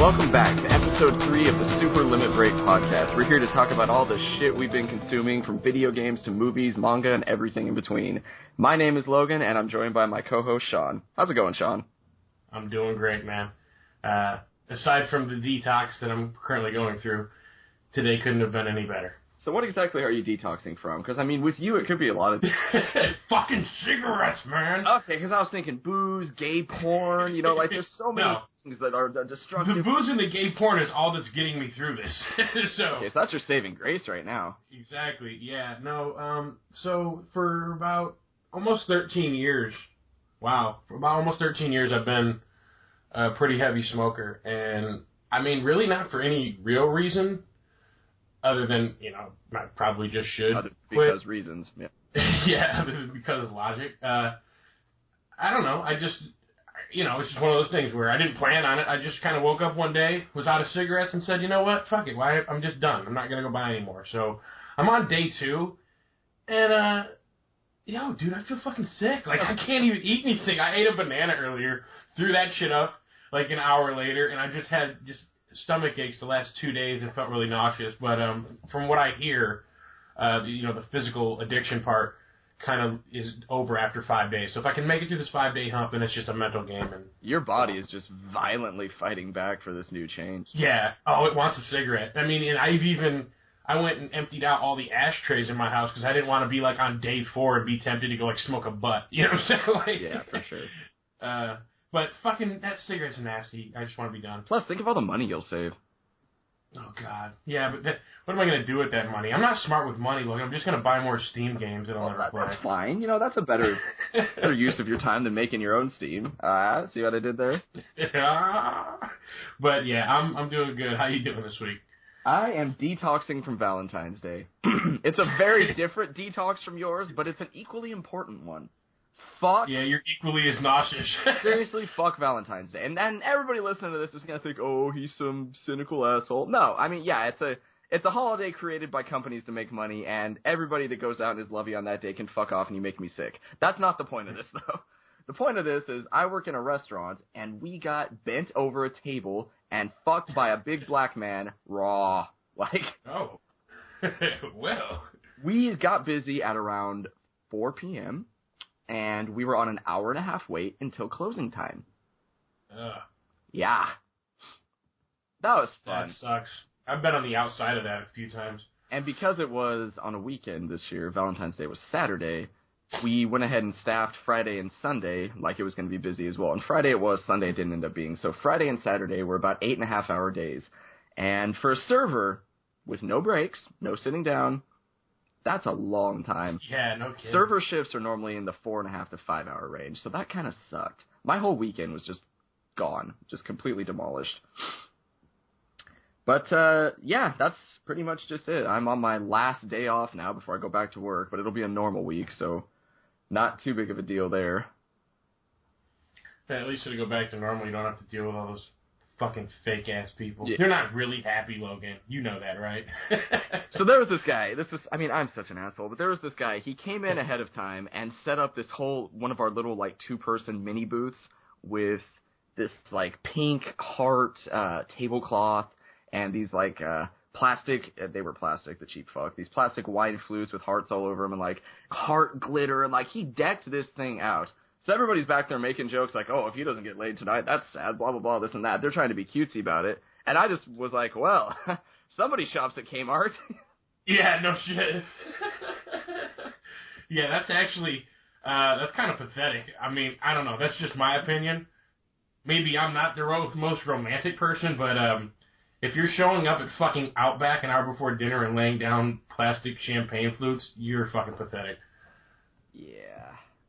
Welcome back to episode 3 of the Super Limit Break podcast. We're here to talk about all the shit we've been consuming, from video games to movies, manga, and everything in between. My name is Logan, and I'm joined by my co-host, Sean. How's it going, Sean? I'm doing great, man. Aside from the detox that I'm currently going through, today couldn't have been any better. So what exactly are you detoxing from? Because, I mean, with you, it could be a lot of... Fucking cigarettes, man! Okay, because I was thinking booze, gay porn, you know, like, there's so many things that are destructive. The booze and the gay porn is all that's getting me through this. Okay, so that's your saving grace right now. Exactly, yeah. No, so for about almost 13 years, I've been a pretty heavy smoker. And, I mean, really not for any real reason. Other than, you know, I probably just should because reasons, yeah. Yeah, because of logic. I don't know. I just, you know, it's just one of those things where I didn't plan on it. I just kind of woke up one day, was out of cigarettes, and said, you know what, fuck it. I'm just done. I'm not going to go buy anymore. So I'm on day 2, and, yo, dude, I feel fucking sick. Like, I can't even eat anything. I ate a banana earlier, threw that shit up, like, an hour later, and I just had stomach aches the last 2 days and felt really nauseous. But from what I hear, you know, the physical addiction part kind of is over after 5 days. So if I can make it through this 5-day hump, then it's just a mental game. And your body is just violently fighting back for this new change. Yeah. Oh, it wants a cigarette. I mean, and I went and emptied out all the ashtrays in my house because I didn't want to be like on day 4 and be tempted to go like smoke a butt. You know what I'm saying? Like, yeah, for sure. But fucking, that cigarette's nasty. I just want to be done. Plus, think of all the money you'll save. Oh, God. Yeah, but what am I going to do with that money? I'm not smart with money, Logan. I'm just going to buy more Steam games that I'll never play. That's fine. You know, that's a better use of your time than making your own Steam. See what I did there? But, yeah, I'm doing good. How you doing this week? I am detoxing from Valentine's Day. It's a very different detox from yours, but it's an equally important one. Fuck. Yeah, you're equally as nauseous. Seriously, fuck Valentine's Day. And everybody listening to this is going to think, oh, he's some cynical asshole. No, I mean, yeah, it's a holiday created by companies to make money, and everybody that goes out and is lovey on that day can fuck off and you make me sick. That's not the point of this, though. The point of this is I work in a restaurant, and we got bent over a table and fucked by a big black man raw. Like, oh. Well. We got busy at around 4 p.m., and we were on an hour-and-a-half wait until closing time. Ugh. Yeah. That was fun. That sucks. I've been on the outside of that a few times. And because it was on a weekend this year, Valentine's Day was Saturday, we went ahead and staffed Friday and Sunday like it was going to be busy as well. And Friday it was, Sunday it didn't end up being. So Friday and Saturday were about 8.5-hour days. And for a server, with no breaks, no sitting down, that's a long time. Yeah, no kidding. Server shifts are normally in the 4.5 to 5 hour range, so that kind of sucked. My whole weekend was just gone, just completely demolished. But, yeah, that's pretty much just it. I'm on my last day off now before I go back to work, but it'll be a normal week, so not too big of a deal there. Yeah, at least it'll go back to normal. You don't have to deal with all those fucking fake-ass people. Yeah. They're not really happy, Logan. You know that, right? So there was this guy. I'm such an asshole, but there was this guy. He came in ahead of time and set up this whole, one of our little, like, 2-person mini booths with this, like, pink heart tablecloth and these, like, plastic, they were plastic, the cheap fuck, these plastic wine flutes with hearts all over them and, like, heart glitter, and, like, he decked this thing out. So everybody's back there making jokes like, oh, if he doesn't get laid tonight, that's sad, blah, blah, blah, this and that. They're trying to be cutesy about it. And I just was like, well, somebody shops at Kmart. Yeah, no shit. Yeah, that's actually, that's kind of pathetic. I mean, I don't know. That's just my opinion. Maybe I'm not the most romantic person, but if you're showing up at fucking Outback an hour before dinner and laying down plastic champagne flutes, you're fucking pathetic. Yeah.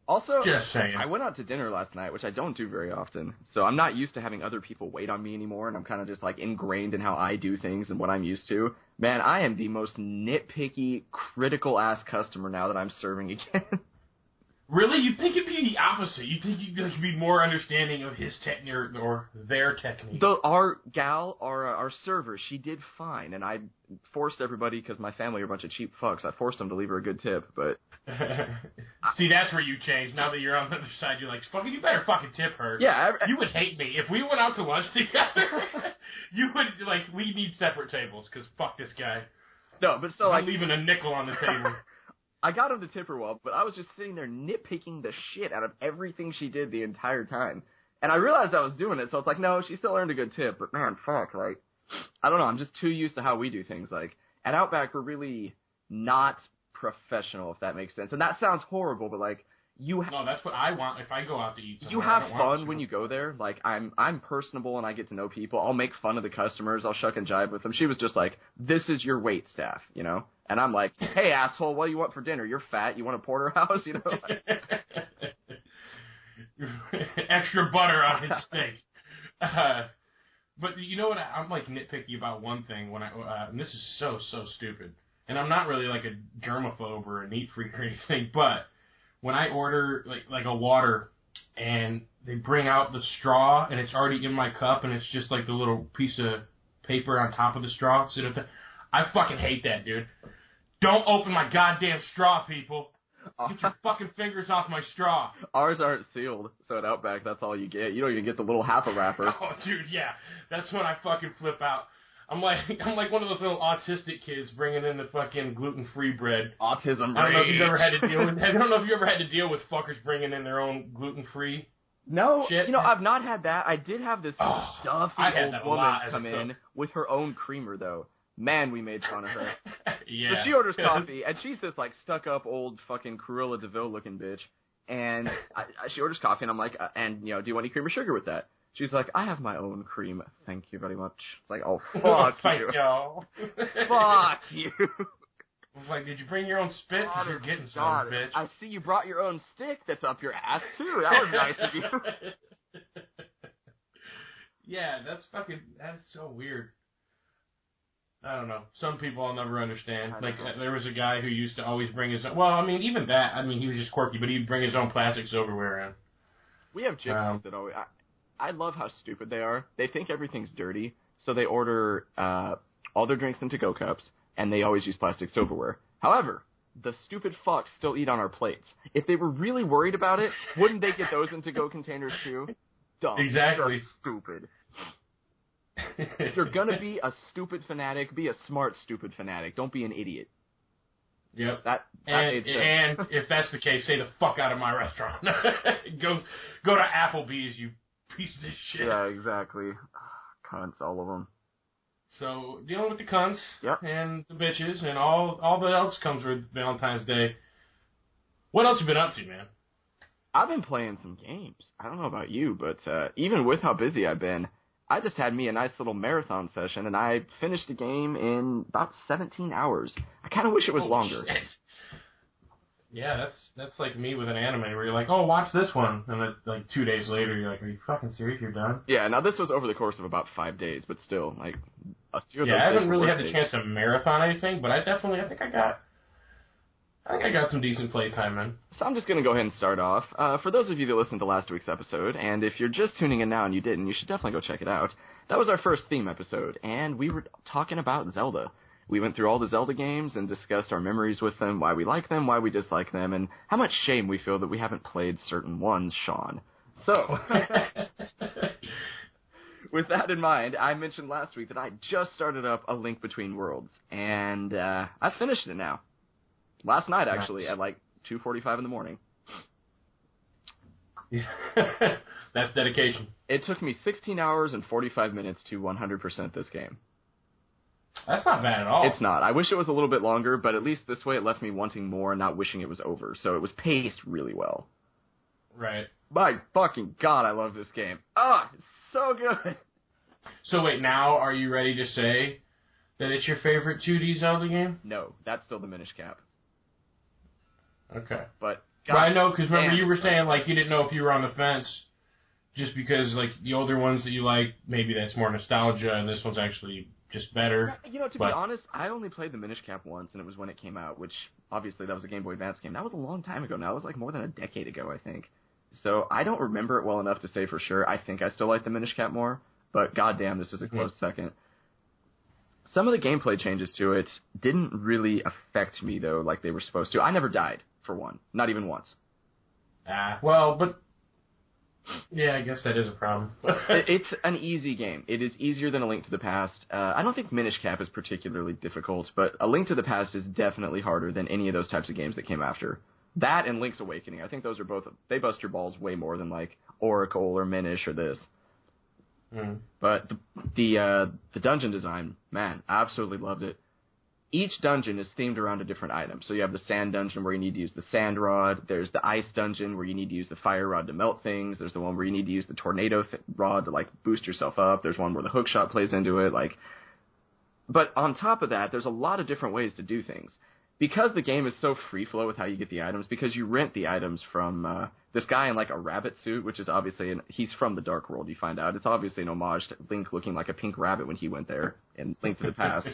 Also, just saying. I went out to dinner last night, which I don't do very often, so I'm not used to having other people wait on me anymore, and I'm kind of just, like, ingrained in how I do things and what I'm used to. Man, I am the most nitpicky, critical-ass customer now that I'm serving again. Really? You'd think it'd be the opposite. You'd think you'd be more understanding of his technique or their technique. Our server, she did fine, and I forced everybody, because my family are a bunch of cheap fucks, I forced them to leave her a good tip, but... See, that's where you change. Now that you're on the other side, you're like, fucking, you better fucking tip her. Yeah. You would hate me. If we went out to lunch together, You would, like, we need separate tables, because fuck this guy. No, but so, I'm leaving a nickel on the table. I got him to tip her well, but I was just sitting there nitpicking the shit out of everything she did the entire time. And I realized I was doing it, so it's like, no, she still earned a good tip, but man, fuck, like, I don't know, I'm just too used to how we do things. Like, at Outback, we're really not professional, if that makes sense. And that sounds horrible, but like, No, that's what I want if I go out to eat somewhere. You have fun when you go there. Like, I'm personable and I get to know people. I'll make fun of the customers. I'll shuck and jive with them. She was just like, this is your wait staff, you know? And I'm like, hey, asshole, what do you want for dinner? You're fat. You want a porterhouse? You know? Extra butter on his steak. But you know what? I'm like nitpicky about one thing when and this is so stupid. And I'm not really like a germaphobe or a neat freak or anything, but when I order like a water and they bring out the straw and it's already in my cup and it's just like the little piece of paper on top of the straw, I fucking hate that, dude. Don't open my goddamn straw, people. Get your fucking fingers off my straw. Ours aren't sealed, so at Outback, that's all you get. You don't even get the little half a wrapper. Oh, dude, yeah. That's when I fucking flip out. I'm like one of those little autistic kids bringing in the fucking gluten-free bread. Autism. I don't know if you've ever had to deal with. I don't know if you ever had to deal with fuckers bringing in their own gluten-free. No, shit. You know, I've not had that. I did have this stuffy old woman come in with her own creamer, though. Man, we made fun of her. Yeah. So she orders coffee, and she's this, like, stuck-up old fucking Cruella DeVille-looking bitch. And she orders coffee, and I'm like, and, you know, do you want any cream or sugar with that? She's like, I have my own cream. Thank you very much. It's like, oh, fuck you. Fuck you. I was like, did you bring your own spit? Because you're getting some, bitch. I see you brought your own stick that's up your ass, too. That was nice of you. Yeah, that's so weird. I don't know. Some people I'll never understand. Like, there was a guy who used to always bring his own... Well, I mean, even that, I mean, he was just quirky, but he'd bring his own plastic silverware in. We have gypsies that always... I love how stupid they are. They think everything's dirty, so they order all their drinks in to-go cups, and they always use plastic silverware. However, the stupid fucks still eat on our plates. If they were really worried about it, wouldn't they get those in to-go containers too? Dumb. Exactly. Just stupid. If you're gonna be a stupid fanatic, be a smart stupid fanatic. Don't be an idiot. Yep. And if that's the case, say the fuck out of my restaurant. Go to Applebee's, you pieces of shit. Yeah, exactly. Cunts, all of them. So, dealing with the cunts yep. and the bitches and all that else comes with Valentine's Day. What else you been up to, man? I've been playing some games. I don't know about you, but even with how busy I've been, I just had me a nice little marathon session, and I finished the game in about 17 hours. I kind of wish it was longer. Shit. Yeah, that's like me with an anime where you're like, oh, watch this one. And then, like, 2 days later, you're like, are you fucking serious? You're done? Yeah, now this was over the course of about 5 days, but still, like, a few of those I haven't really had the days. chance to marathon anything, but I think I got some decent playtime, man. So I'm just going to go ahead and start off. For those of you that listened to last week's episode, and if you're just tuning in now and you didn't, you should definitely go check it out. That was our first theme episode, and we were talking about Zelda. We went through all the Zelda games and discussed our memories with them, why we like them, why we dislike them, and how much shame we feel that we haven't played certain ones, Sean. So, with that in mind, I mentioned last week that I just started up A Link Between Worlds, and I finished it now. Last night, actually, at like 2:45 in the morning. Yeah. That's dedication. It took me 16 hours and 45 minutes to 100% this game. That's not bad at all. It's not. I wish it was a little bit longer, but at least this way it left me wanting more and not wishing it was over. So it was paced really well. Right. My fucking God, I love this game. It's so good. So wait, now are you ready to say that it's your favorite 2D Zelda game? No, that's still the Minish Cap. Okay. But I know, because remember you were saying, like, you didn't know if you were on the fence just because, like, the older ones that you like, maybe that's more nostalgia and this one's actually just better. You know, to be honest, I only played the Minish Cap once, and it was when it came out, which, obviously, that was a Game Boy Advance game. That was a long time ago now. It was, like, more than a decade ago, I think. So I don't remember it well enough to say for sure. I think I still like the Minish Cap more, but goddamn, this is a close second. Some of the gameplay changes to it didn't really affect me, though, like they were supposed to. I never died, for one. Not even once. Well, but Yeah, I guess that is a problem. It's an easy game. It is easier than A Link to the Past. I don't think Minish Cap is particularly difficult, but A Link to the Past is definitely harder than any of those types of games that came after. That and Link's Awakening. I think those are both, they bust your balls way more than like Oracle or Minish or this. But the dungeon design, man, I absolutely loved it. Each dungeon is themed around a different item. So you have the sand dungeon where you need to use the sand rod. There's the ice dungeon where you need to use the fire rod to melt things. There's the one where you need to use the tornado rod to like boost yourself up. There's one where the hook shot plays into it. But on top of that, there's a lot of different ways to do things. Because the game is so free flow with how you get the items, because you rent the items from this guy in like a rabbit suit, which is obviously, he's from the Dark World, you find out. It's obviously an homage to Link looking like a pink rabbit when he went there in Link to the Past.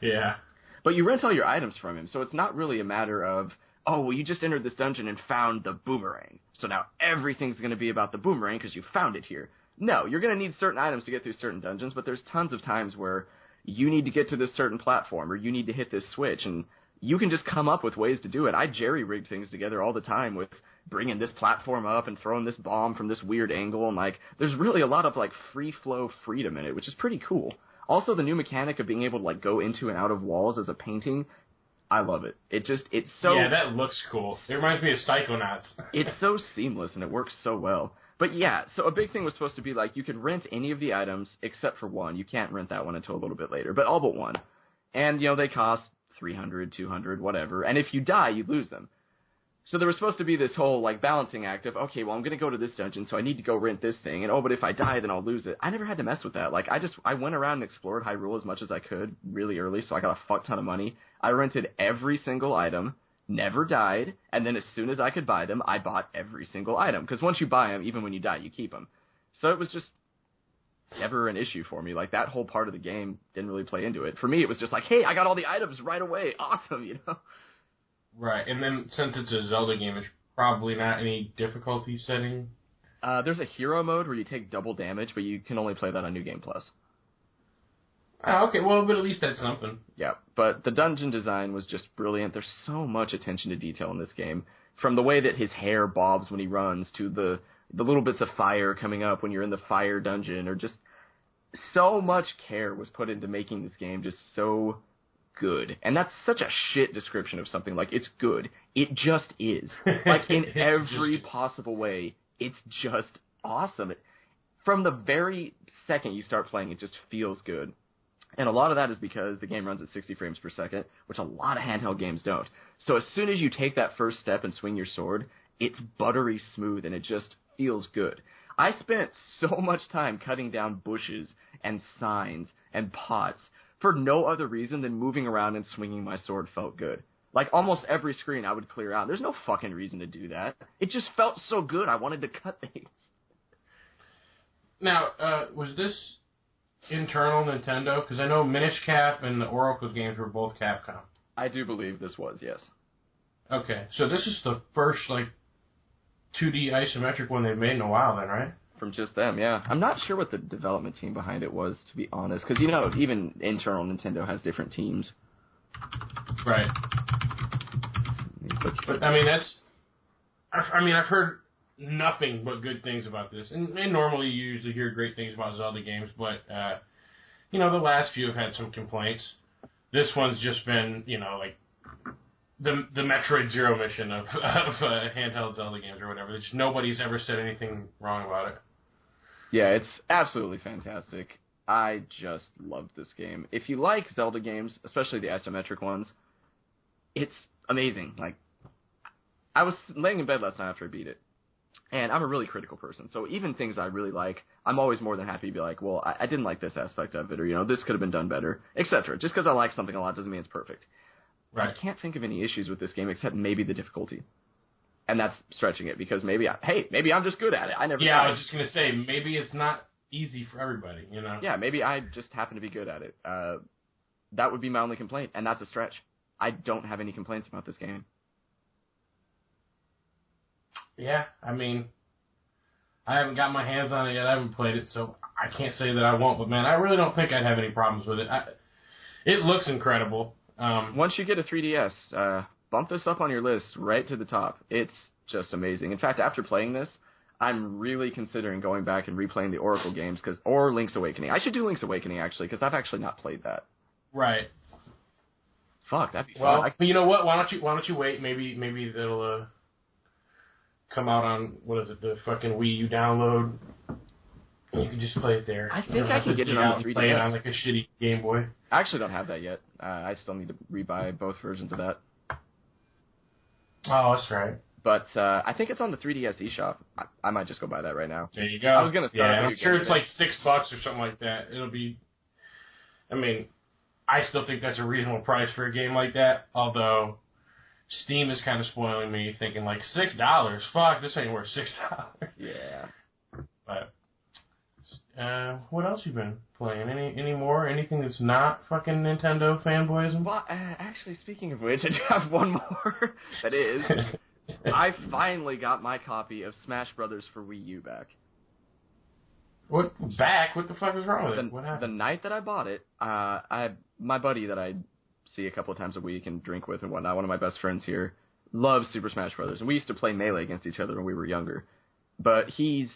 Yeah. But you rent all your items from him, so it's not really a matter of, oh, well, you just entered this dungeon and found the boomerang, so now everything's going to be about the boomerang because you found it here. No, you're going to need certain items to get through certain dungeons, but there's tons of times where you need to get to this certain platform, or you need to hit this switch, and you can just come up with ways to do it. I jerry-rig things together all the time with bringing this platform up and throwing this bomb from this weird angle, and, like, there's really a lot of, like, free-flow freedom in it, which is pretty cool. Also, the new mechanic of being able to, like, go into and out of walls as a painting, I love it. It's so... Yeah, that looks cool. It reminds me of Psychonauts. It's so seamless, and it works so well. But yeah, so a big thing was supposed to be, like, you could rent any of the items except for one. You can't rent that one until a little bit later, but all but one. And, you know, they cost $300, $200, whatever. And if you die, you lose them. So there was supposed to be this whole, like, balancing act of, okay, well, I'm going to go to this dungeon, so I need to go rent this thing. And, oh, but if I die, then I'll lose it. I never had to mess with that. Like, I went around and explored Hyrule as much as I could really early, so I got a fuck ton of money. I rented every single item, never died, and then as soon as I could buy them, I bought every single item. Because once you buy them, even when you die, you keep them. So it was just never an issue for me. Like, that whole part of the game didn't really play into it. For me, it was just like, hey, I got all the items right away. Awesome, you know? Right, and then since it's a Zelda game, it's probably not any difficulty setting. There's a hero mode where you take double damage, but you can only play that on New Game Plus. Oh, okay, well, but at least that's something. Yeah, but the dungeon design was just brilliant. There's so much attention to detail in this game. From the way that his hair bobs when he runs, to the little bits of fire coming up when you're in the fire dungeon, or just so much care was put into making this game just so good. And that's such a shit description of something. Like, it's good. It just is. Like, in every possible way, it's just awesome. From the very second you start playing, it just feels good. And a lot of that is because the game runs at 60 frames per second, which a lot of handheld games don't. So as soon as you take that first step and swing your sword, it's buttery smooth and it just feels good. I spent so much time cutting down bushes and signs and pots for no other reason than moving around and swinging my sword felt good. Like, almost every screen I would clear out. There's no fucking reason to do that. It just felt so good, I wanted to cut things. Now, was this internal Nintendo? Because I know Minish Cap and the Oracle games were both Capcom. I do believe this was, yes. Okay, so this is the first, like, 2D isometric one they've made in a while then, right? From just them, yeah. I'm not sure what the development team behind it was, to be honest. Because, you know, even internal Nintendo has different teams. Right. But I mean, I've heard nothing but good things about this. And normally you usually hear great things about Zelda games, but, you know, the last few have had some complaints. This one's just been, you know, like, the Metroid Zero mission of handheld Zelda games or whatever. Just nobody's ever said anything wrong about it. Yeah, it's absolutely fantastic. I just love this game. If you like Zelda games, especially the isometric ones, it's amazing. Like, I was laying in bed last night after I beat it, and I'm a really critical person, so even things I really like, I'm always more than happy to be like, well, I didn't like this aspect of it, or, you know, this could have been done better, etc. Just because I like something a lot doesn't mean it's perfect. Right. I can't think of any issues with this game except maybe the difficulty. And that's stretching it, because maybe I'm just good at it. I never Yeah, I was just going to say, maybe it's not easy for everybody, you know? Yeah, maybe I just happen to be good at it. That would be my only complaint, and that's a stretch. I don't have any complaints about this game. Yeah, I mean, I haven't got my hands on it yet. I haven't played it, so I can't say that I won't. But, man, I really don't think I'd have any problems with it. It looks incredible. Once you get a 3DS, bump this up on your list right to the top. It's just amazing. In fact, after playing this, I'm really considering going back and replaying the Oracle games, or Link's Awakening. I should do Link's Awakening, actually, because I've actually not played that. Right. Fuck, that'd be fun. Well, you know what? Why don't you wait? Maybe that'll come out on, what is it, the fucking Wii U download. You can just play it there. I think I can get it on the 3DS. Play it on like a shitty Game Boy. I actually don't have that yet. I still need to rebuy both versions of that. Oh, that's right. But I think it's on the 3DS eShop. I might just go buy that right now. There you go. I was gonna start. Yeah, I'm sure it's like $6 or something like that. It'll be. I mean, I still think that's a reasonable price for a game like that. Although, Steam is kind of spoiling me, thinking like $6. Fuck, this ain't worth $6. Yeah. But what else you been playing? Any more? Anything that's not fucking Nintendo fanboyism? Well, actually, speaking of which, I do have one more. That is, I finally got my copy of Smash Brothers for Wii U back. What back? What the fuck is wrong with it? What happened? The night that I bought it, my buddy that I see a couple of times a week and drink with and whatnot, one of my best friends here, loves Super Smash Brothers, and we used to play Melee against each other when we were younger. But he's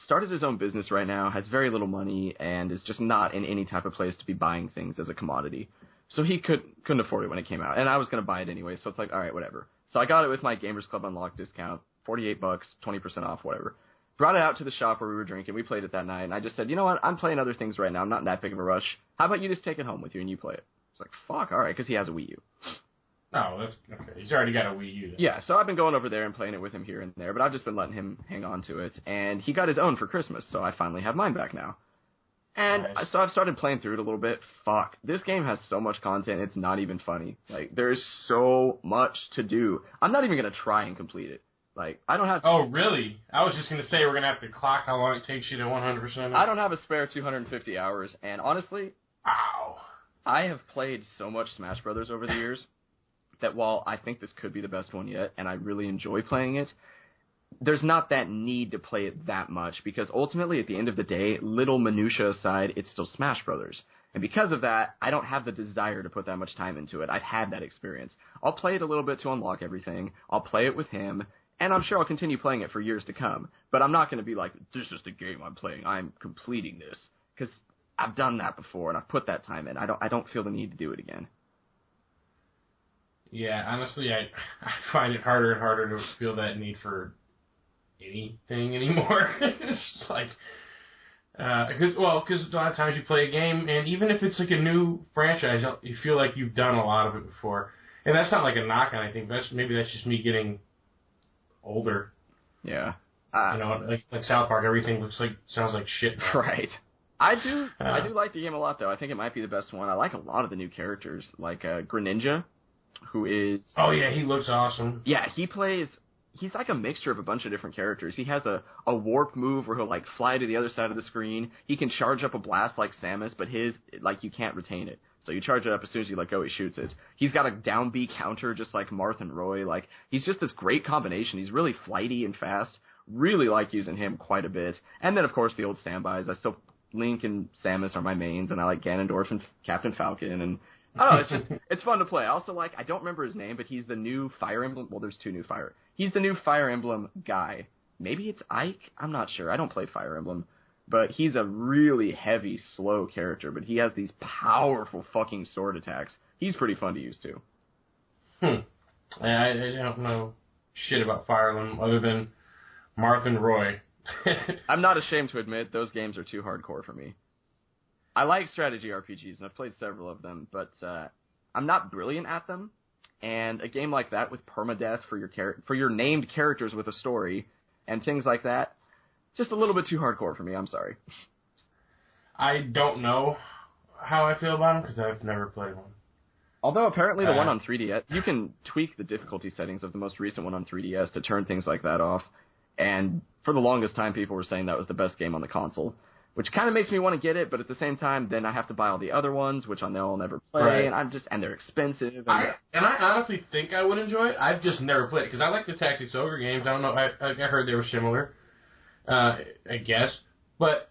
started his own business right now, has very little money, and is just not in any type of place to be buying things as a commodity. So he couldn't afford it when it came out, and I was going to buy it anyway, so it's like, all right, whatever. So I got it with my Gamers Club Unlocked discount, $48, 20% off, whatever. Brought it out to the shop where we were drinking. We played it that night, and I just said, you know what, I'm playing other things right now. I'm not in that big of a rush. How about you just take it home with you and you play it? It's like, fuck, all right, because he has a Wii U. Oh, that's okay. He's already got a Wii U then. Yeah, so I've been going over there and playing it with him here and there, but I've just been letting him hang on to it. And he got his own for Christmas, so I finally have mine back now. And nice. So I've started playing through it a little bit. Fuck, this game has so much content, it's not even funny. Like, there's so much to do. I'm not even going to try and complete it. Like, I don't have... Oh, really? I was just going to say we're going to have to clock how long it takes you to 100%. I don't have a spare 250 hours, and honestly... Ow. I have played so much Smash Brothers over the years that while I think this could be the best one yet, and I really enjoy playing it, there's not that need to play it that much, because ultimately, at the end of the day, little minutia aside, it's still Smash Brothers. And because of that, I don't have the desire to put that much time into it. I've had that experience. I'll play it a little bit to unlock everything. I'll play it with him, and I'm sure I'll continue playing it for years to come. But I'm not going to be like, this is just a game I'm playing. I'm completing this. Because I've done that before, and I've put that time in. I don't feel the need to do it again. Yeah, honestly, I find it harder and harder to feel that need for anything anymore. It's like, because a lot of times you play a game, and even if it's like a new franchise, you feel like you've done a lot of it before. And that's not like a knock on anything. Maybe that's just me getting older. Yeah. Like South Park, everything sounds like shit now. Right. I do like the game a lot, though. I think it might be the best one. I like a lot of the new characters, like Greninja, who is... Oh, yeah, he looks awesome. Yeah, he's like a mixture of a bunch of different characters. He has a warp move where he'll, like, fly to the other side of the screen. He can charge up a blast like Samus, but his, like, you can't retain it. So you charge it up as soon as you let go, he shoots it. He's got a down B counter just like Marth and Roy. Like, he's just this great combination. He's really flighty and fast. Really like using him quite a bit. And then, of course, the old standbys. Link and Samus are my mains, and I like Ganondorf and Captain Falcon, and I don't know, it's fun to play. I also like, I don't remember his name, but he's the new Fire Emblem, well, there's two new he's the new Fire Emblem guy. Maybe it's Ike? I'm not sure. I don't play Fire Emblem. But he's a really heavy, slow character, but he has these powerful fucking sword attacks. He's pretty fun to use, too. I don't know shit about Fire Emblem other than Marth and Roy. I'm not ashamed to admit those games are too hardcore for me. I like strategy RPGs, and I've played several of them, but I'm not brilliant at them. And a game like that with permadeath for your named characters with a story and things like that, just a little bit too hardcore for me. I'm sorry. I don't know how I feel about them because I've never played one. Although apparently the one on 3DS, you can tweak the difficulty settings of the most recent one on 3DS to turn things like that off. And for the longest time, people were saying that was the best game on the console, which kind of makes me want to get it. But at the same time, then I have to buy all the other ones, which I know I'll never play, right. and they're expensive. And I honestly think I would enjoy it. I've just never played it because I like the Tactics Ogre games. I don't know. I heard they were similar. I guess, but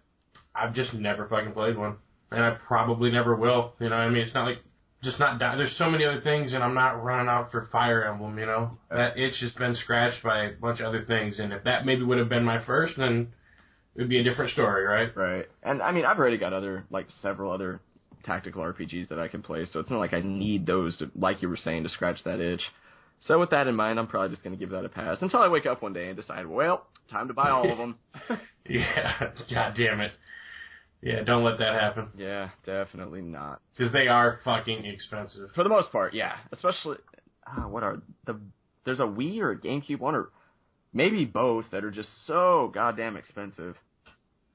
I've just never fucking played one, and I probably never will. You know what I mean? It's not like just not die. There's so many other things, and I'm not running out for Fire Emblem, you know? That itch has been scratched by a bunch of other things, and if that maybe would have been my first, then it would be a different story, right? Right. And, I mean, I've already got several other tactical RPGs that I can play, so it's not like I need those to, like you were saying, to scratch that itch. So with that in mind, I'm probably just going to give that a pass until I wake up one day and decide, well, time to buy all of them. Yeah, God damn it. Yeah, don't let that happen. Yeah, definitely not. Because they are fucking expensive. For the most part, yeah. Especially, there's a Wii or a GameCube one, or maybe both, that are just so goddamn expensive.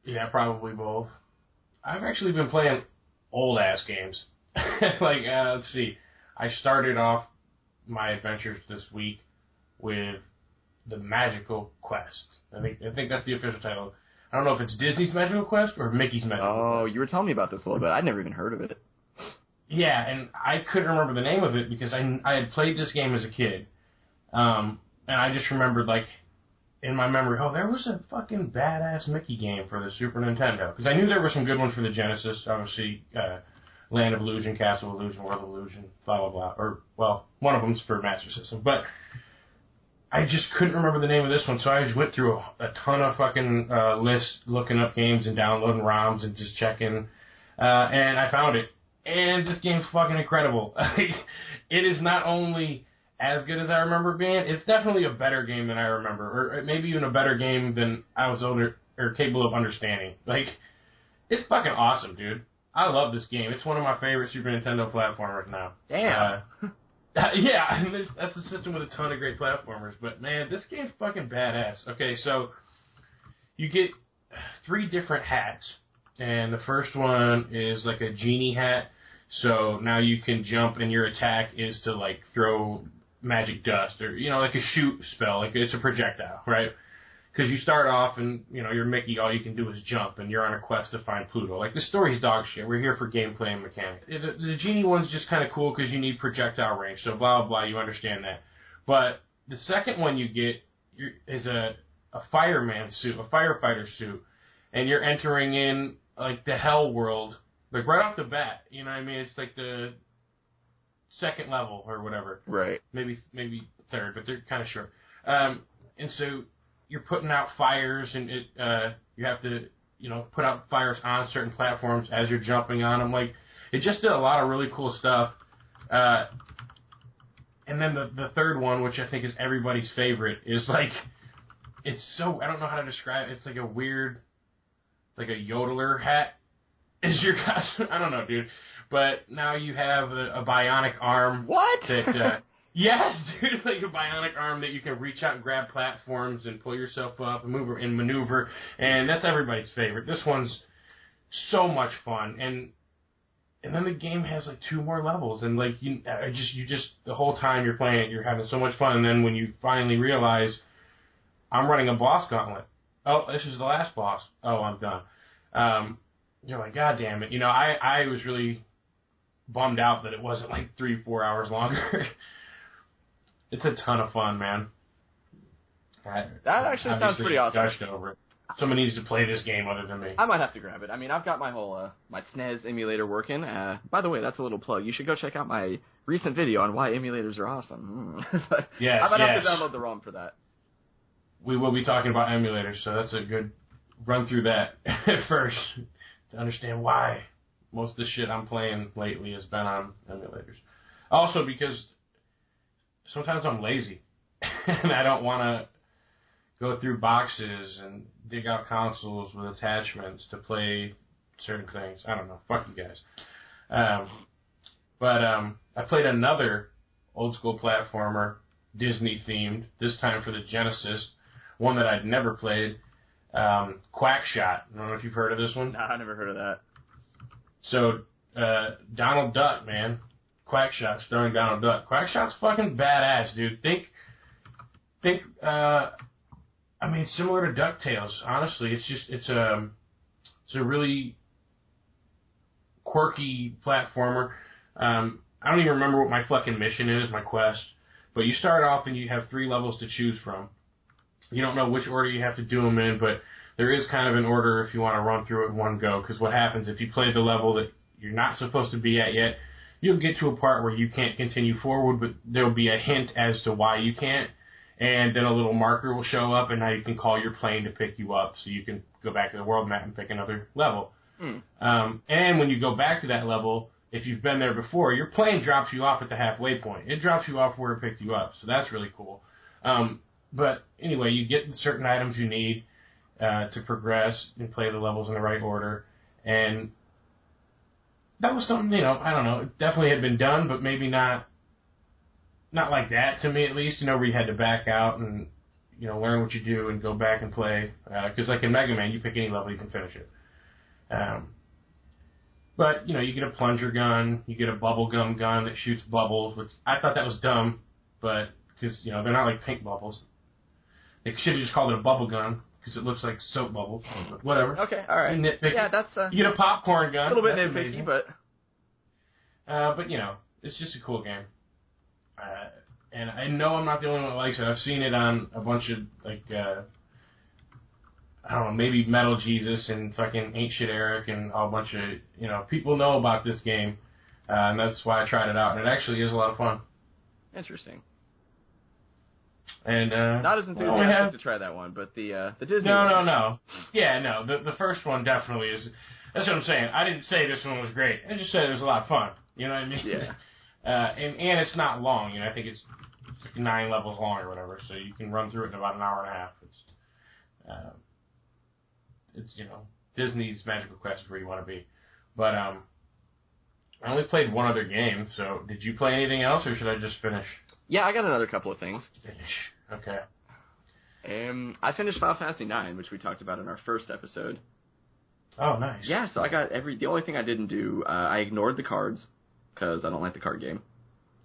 Yeah, probably both. I've actually been playing old-ass games. Let's see. I started off my adventures this week with The Magical Quest. I think that's the official title. I don't know if it's Disney's Magical Quest or Mickey's Magical Quest. Oh, you were telling me about this a little bit. I'd never even heard of it. Yeah, and I couldn't remember the name of it because I had played this game as a kid. And I just remembered, in my memory, there was a fucking badass Mickey game for the Super Nintendo. Because I knew there were some good ones for the Genesis, obviously, Land of Illusion, Castle of Illusion, World of Illusion, blah, blah, blah. Or, well, one of them's for Master System. But I just couldn't remember the name of this one, so I just went through a ton of fucking lists, looking up games and downloading ROMs and just checking. And I found it. And this game's fucking incredible. It is not only as good as I remember it being, it's definitely a better game than I remember. Or maybe even a better game than I was older or capable of understanding. It's fucking awesome, dude. I love this game. It's one of my favorite Super Nintendo platformers now. Damn. Yeah, that's a system with a ton of great platformers. But, man, this game's fucking badass. Okay, so you get 3 different hats. And the first one is like a genie hat. So now you can jump and your attack is to, throw magic dust or, like a shoot spell. It's a projectile, right? Because you start off and, you're Mickey, all you can do is jump, and you're on a quest to find Pluto. The story's dog shit. We're here for gameplay and mechanics. The genie one's just kind of cool because you need projectile range, so blah, blah, blah, you understand that. But the second one you get is a fireman suit, a firefighter suit, and you're entering in, the hell world, right off the bat, you know what I mean? It's the second level or whatever. Right. Maybe third, but they're kind of short. And so you're putting out fires, and you have to, put out fires on certain platforms as you're jumping on them. It just did a lot of really cool stuff. And then the third one, which I think is everybody's favorite, is it's so, I don't know how to describe it. It's a weird, a yodeler hat is your costume. I don't know, dude. But now you have a bionic arm. What? That, yes, dude, a bionic arm that you can reach out and grab platforms and pull yourself up and move and maneuver, and that's everybody's favorite. This one's so much fun, and then the game has 2 more levels, and you just the whole time you're playing it, you're having so much fun, and then when you finally realize I'm running a boss gauntlet. Oh, this is the last boss. Oh, I'm done. You're like, God damn it. I was really bummed out that it wasn't 3-4 hours longer. It's a ton of fun, man. That actually sounds pretty awesome. Gushed over it. Someone needs to play this game other than me. I might have to grab it. I mean, I've got my whole my SNES emulator working. By the way, that's a little plug. You should go check out my recent video on why emulators are awesome. Yes, I might have to download the ROM for that. We will be talking about emulators, so that's a good run through that first to understand why most of the shit I'm playing lately has been on emulators. Also because sometimes I'm lazy and I don't want to go through boxes and dig out consoles with attachments to play certain things. I don't know. Fuck you guys. But I played another old school platformer, Disney themed, this time for the Genesis, one that I'd never played, Quackshot. I don't know if you've heard of this one. Nah, I never heard of that. So, Donald Duck, man. Quackshot, starring Donald Duck. Quackshot's fucking badass, dude. Think, similar to DuckTales, honestly. It's a really quirky platformer. I don't even remember what my fucking mission is, my quest. But you start off and you have 3 levels to choose from. You don't know which order you have to do them in, but there is kind of an order if you want to run through it in one go. Because what happens if you play the level that you're not supposed to be at yet, you'll get to a part where you can't continue forward, but there'll be a hint as to why you can't, and then a little marker will show up, and now you can call your plane to pick you up, so you can go back to the world map and pick another level. And when you go back to that level, if you've been there before, your plane drops you off at the halfway point. It drops you off where it picked you up, so that's really cool. But anyway, you get certain items you need to progress and play the levels in the right order, and that was something, I don't know, it definitely had been done, but maybe not like that, to me at least, where you had to back out and, learn what you do and go back and play. Because like in Mega Man, you pick any level, you can finish it. But, you get a plunger gun, you get a bubble gum gun that shoots bubbles, which I thought that was dumb, but, because, they're not like pink bubbles. They should have just called it a bubble gun, because it looks like soap bubbles. But whatever. Okay, alright. Yeah, that's... you get a popcorn gun. A little bit that's nitpicky, amazing. but... But, it's just a cool game. And I know I'm not the only one that likes it. I've seen it on a bunch of, I don't know, maybe Metal Jesus and fucking Ain't Shit Eric and a bunch of, people know about this game. And that's why I tried it out. And it actually is a lot of fun. Interesting. And, not as enthusiastic to try that one, but the Disney one. No. Yeah, no. The first one definitely is. That's what I'm saying. I didn't say this one was great. I just said it was a lot of fun. You know what I mean? Yeah. And it's not long. I think it's like 9 levels long or whatever, so you can run through it in about an hour and a half. It's Disney's Magical Quest is where you want to be. But I only played one other game, so did you play anything else, or should I just finish? Yeah, I got another couple of things. Okay. I finished Final Fantasy IX, which we talked about in our first episode. Oh, nice. Yeah, so I got the only thing I didn't do, I ignored the cards, because I don't like the card game.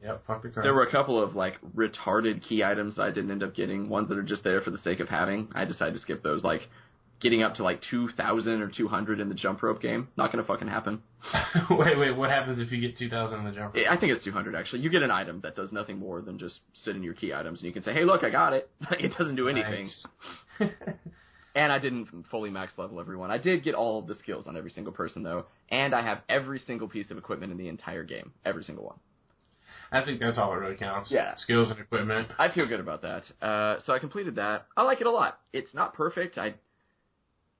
Yep, fuck the cards. There were a couple of, retarded key items that I didn't end up getting, ones that are just there for the sake of having. I decided to skip those, getting up to, 2,000 or 200 in the jump rope game. Not gonna fucking happen. Wait, what happens if you get 2,000 in the jump rope? I think it's 200, actually. You get an item that does nothing more than just sit in your key items, and you can say, hey, look, I got it. It doesn't do anything. Nice. And I didn't fully max level everyone. I did get all of the skills on every single person, though, and I have every single piece of equipment in the entire game. Every single one. I think that's all that really counts. Yeah. Skills and equipment. I feel good about that. So I completed that. I like it a lot. It's not perfect. I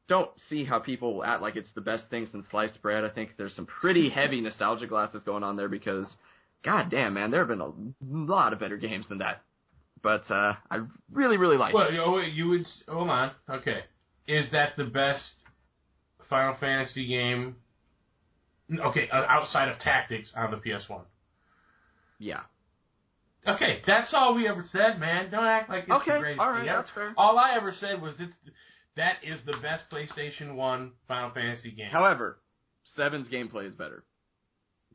don't see how people act like it's the best thing since sliced bread. I think there's some pretty heavy nostalgia glasses going on there because, god damn, man, there have been a lot of better games than that. But I really, really like it. Well, you would... Hold on. Okay. Is that the best Final Fantasy game... Okay, outside of Tactics on the PS1? Yeah. Okay, that's all we ever said, man. Don't act like it's the greatest alright, thing. that's fair. All I ever said was that is the best PlayStation 1 Final Fantasy game. However, 7's gameplay is better.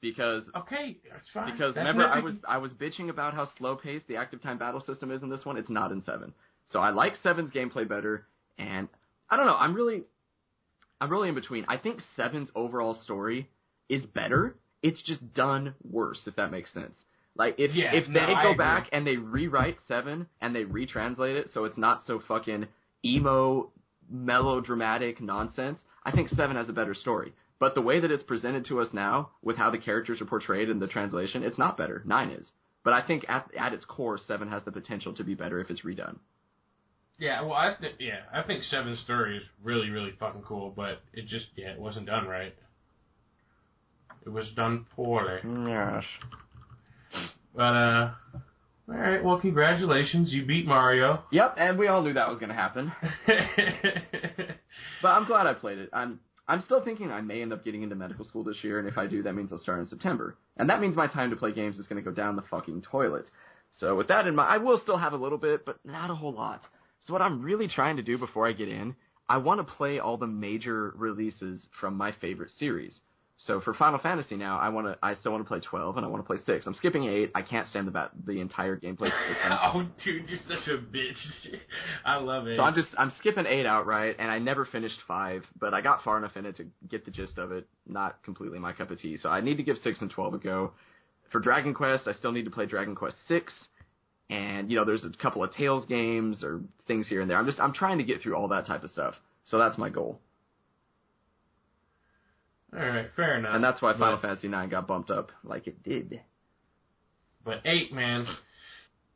Because okay, that's fine. Because that's remember, I was bitching about how slow-paced the active time battle system is in this one. It's not in 7. So I like 7's gameplay better, and I don't know. I'm really in between. I think 7's overall story is better. It's just done worse, if that makes sense. If they go back and they rewrite 7 and they retranslate it so it's not so fucking emo, melodramatic nonsense, I think 7 has a better story. But the way that it's presented to us now, with how the characters are portrayed in the translation, it's not better. 9 is. But I think at its core, 7 has the potential to be better if it's redone. Yeah, well, I think 7's story is really, really fucking cool, but it just, it wasn't done right. It was done poorly. Yes. But, alright, well, congratulations. You beat Mario. Yep, and we all knew that was going to happen. But I'm glad I played it. I'm still thinking I may end up getting into medical school this year, and if I do, that means I'll start in September. And that means my time to play games is going to go down the fucking toilet. So with that in mind, I will still have a little bit, but not a whole lot. So what I'm really trying to do before I get in, I want to play all the major releases from my favorite series. So for Final Fantasy now, I still want to play 12, and I want to play 6. I'm skipping 8. I can't stand the entire gameplay system. Oh, dude, you're such a bitch. I love it. So I'm skipping 8 outright, and I never finished 5, but I got far enough in it to get the gist of it. Not completely my cup of tea. So I need to give 6 and 12 a go. For Dragon Quest, I still need to play Dragon Quest 6, and there's a couple of Tales games or things here and there. I'm trying to get through all that type of stuff. So that's my goal. All right, fair enough. And that's why Final Fantasy IX got bumped up like it did. But 8, man,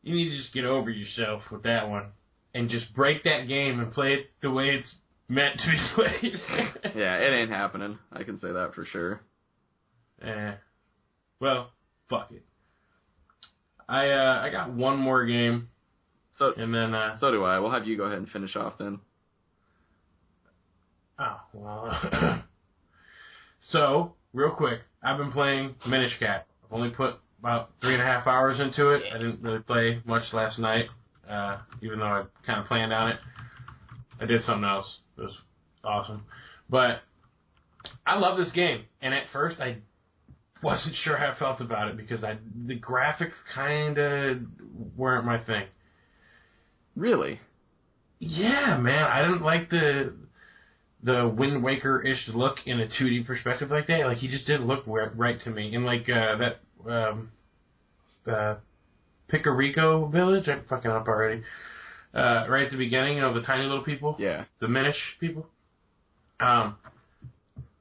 you need to just get over yourself with that one and just break that game and play it the way it's meant to be played. Yeah, it ain't happening. I can say that for sure. Well, fuck it. I got one more game. So and then so do I. We'll have you go ahead and finish off then. Oh, well. So, real quick, I've been playing Minish Cap. I've only put about 3.5 hours into it. I didn't really play much last night, even though I kind of planned on it. I did something else. It was awesome. But I love this game. And at first, I wasn't sure how I felt about it because the graphics kind of weren't my thing. Really? Yeah, man. I didn't like the Wind Waker-ish look in a 2D perspective like that. Like, he just didn't look right to me. And, like, that Picarico village, I'm fucking up already, right at the beginning, you know, the tiny little people? Yeah. The Minish people? I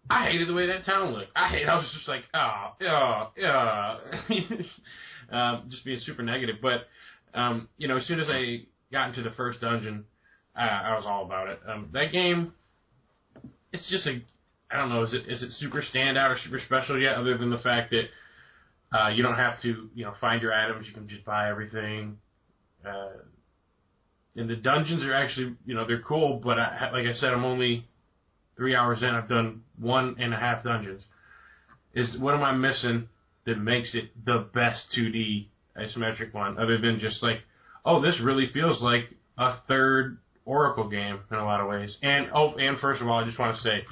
hated the way that town looked. I was just like, just being super negative. But, you know, as soon as I got into the first dungeon, I was all about it. That game... It's just I don't know, is it super standout or super special yet, other than the fact that you don't have to, you know, find your items, you can just buy everything. And the dungeons are actually, you know, they're cool, but like I said, I'm only 3 hours in, I've done 1.5 dungeons. What am I missing that makes it the best 2D isometric one, other than just like, oh, this really feels like a third Oracle game in a lot of ways. And first of all, I just want to say,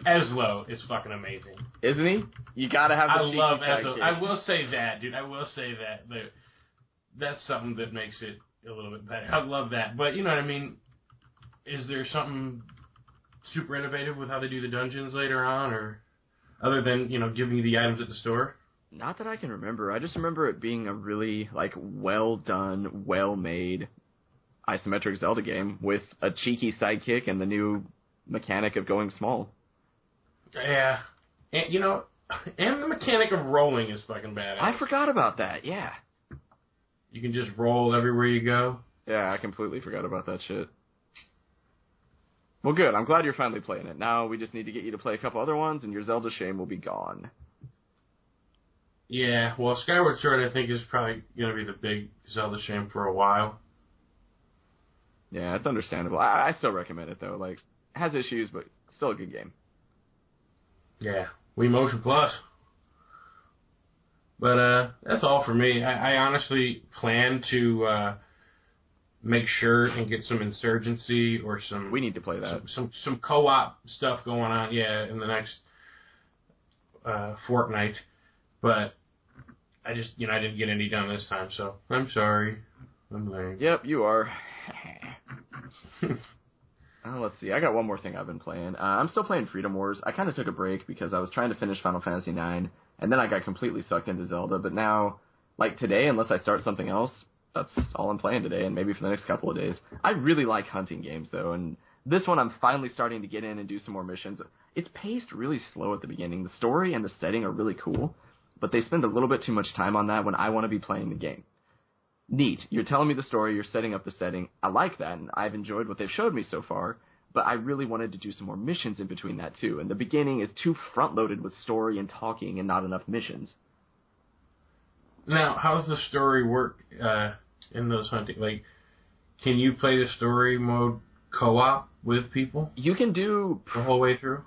Eslo is fucking amazing. Isn't he? You gotta have the I love Eslo. I will say that, dude. I will say that. That's something that makes it a little bit better. I love that. But, you know what I mean? Is there something super innovative with how they do the dungeons later on, or other than, you know, giving you the items at the store? Not that I can remember. I just remember it being a really, like, well-done, well-made isometric Zelda game with a cheeky sidekick and the new mechanic of going small. Yeah. And, you know, and the mechanic of rolling is fucking badass. I forgot about that, yeah. You can just roll everywhere you go. Yeah, I completely forgot about that shit. Well, good. I'm glad you're finally playing it. Now we just need to get you to play a couple other ones, and your Zelda shame will be gone. Yeah, well, Skyward Sword, I think, is probably going to be the big Zelda shame for a while. Yeah, it's understandable. I still recommend it, though. Like, it has issues, but still a good game. Yeah, Wii Motion Plus. But that's all for me. I honestly plan to make sure and get some Insurgency or some... We need to play that. Some co-op stuff going on, yeah, in the next fortnight. But I just, you know, I didn't get any done this time, so I'm sorry. I'm lame. Yep, you are. Let's see. I got one more thing I've been playing. I'm still playing Freedom Wars. I kind of took a break because I was trying to finish Final Fantasy IX, and then I got completely sucked into Zelda. But now, like today, unless I start something else, that's all I'm playing today, and maybe for the next couple of days. I really like hunting games, though, and this one I'm finally starting to get in and do some more missions. It's paced really slow at the beginning. The story and the setting are really cool, but they spend a little bit too much time on that when I want to be playing the game. Neat. You're telling me the story, you're setting up the setting. I like that, and I've enjoyed what they've showed me so far, but I really wanted to do some more missions in between that, too. And the beginning is too front-loaded with story and talking and not enough missions. Now, how's the story work in those hunting? Like, can you play the story mode co-op with people? You can do... the whole way through?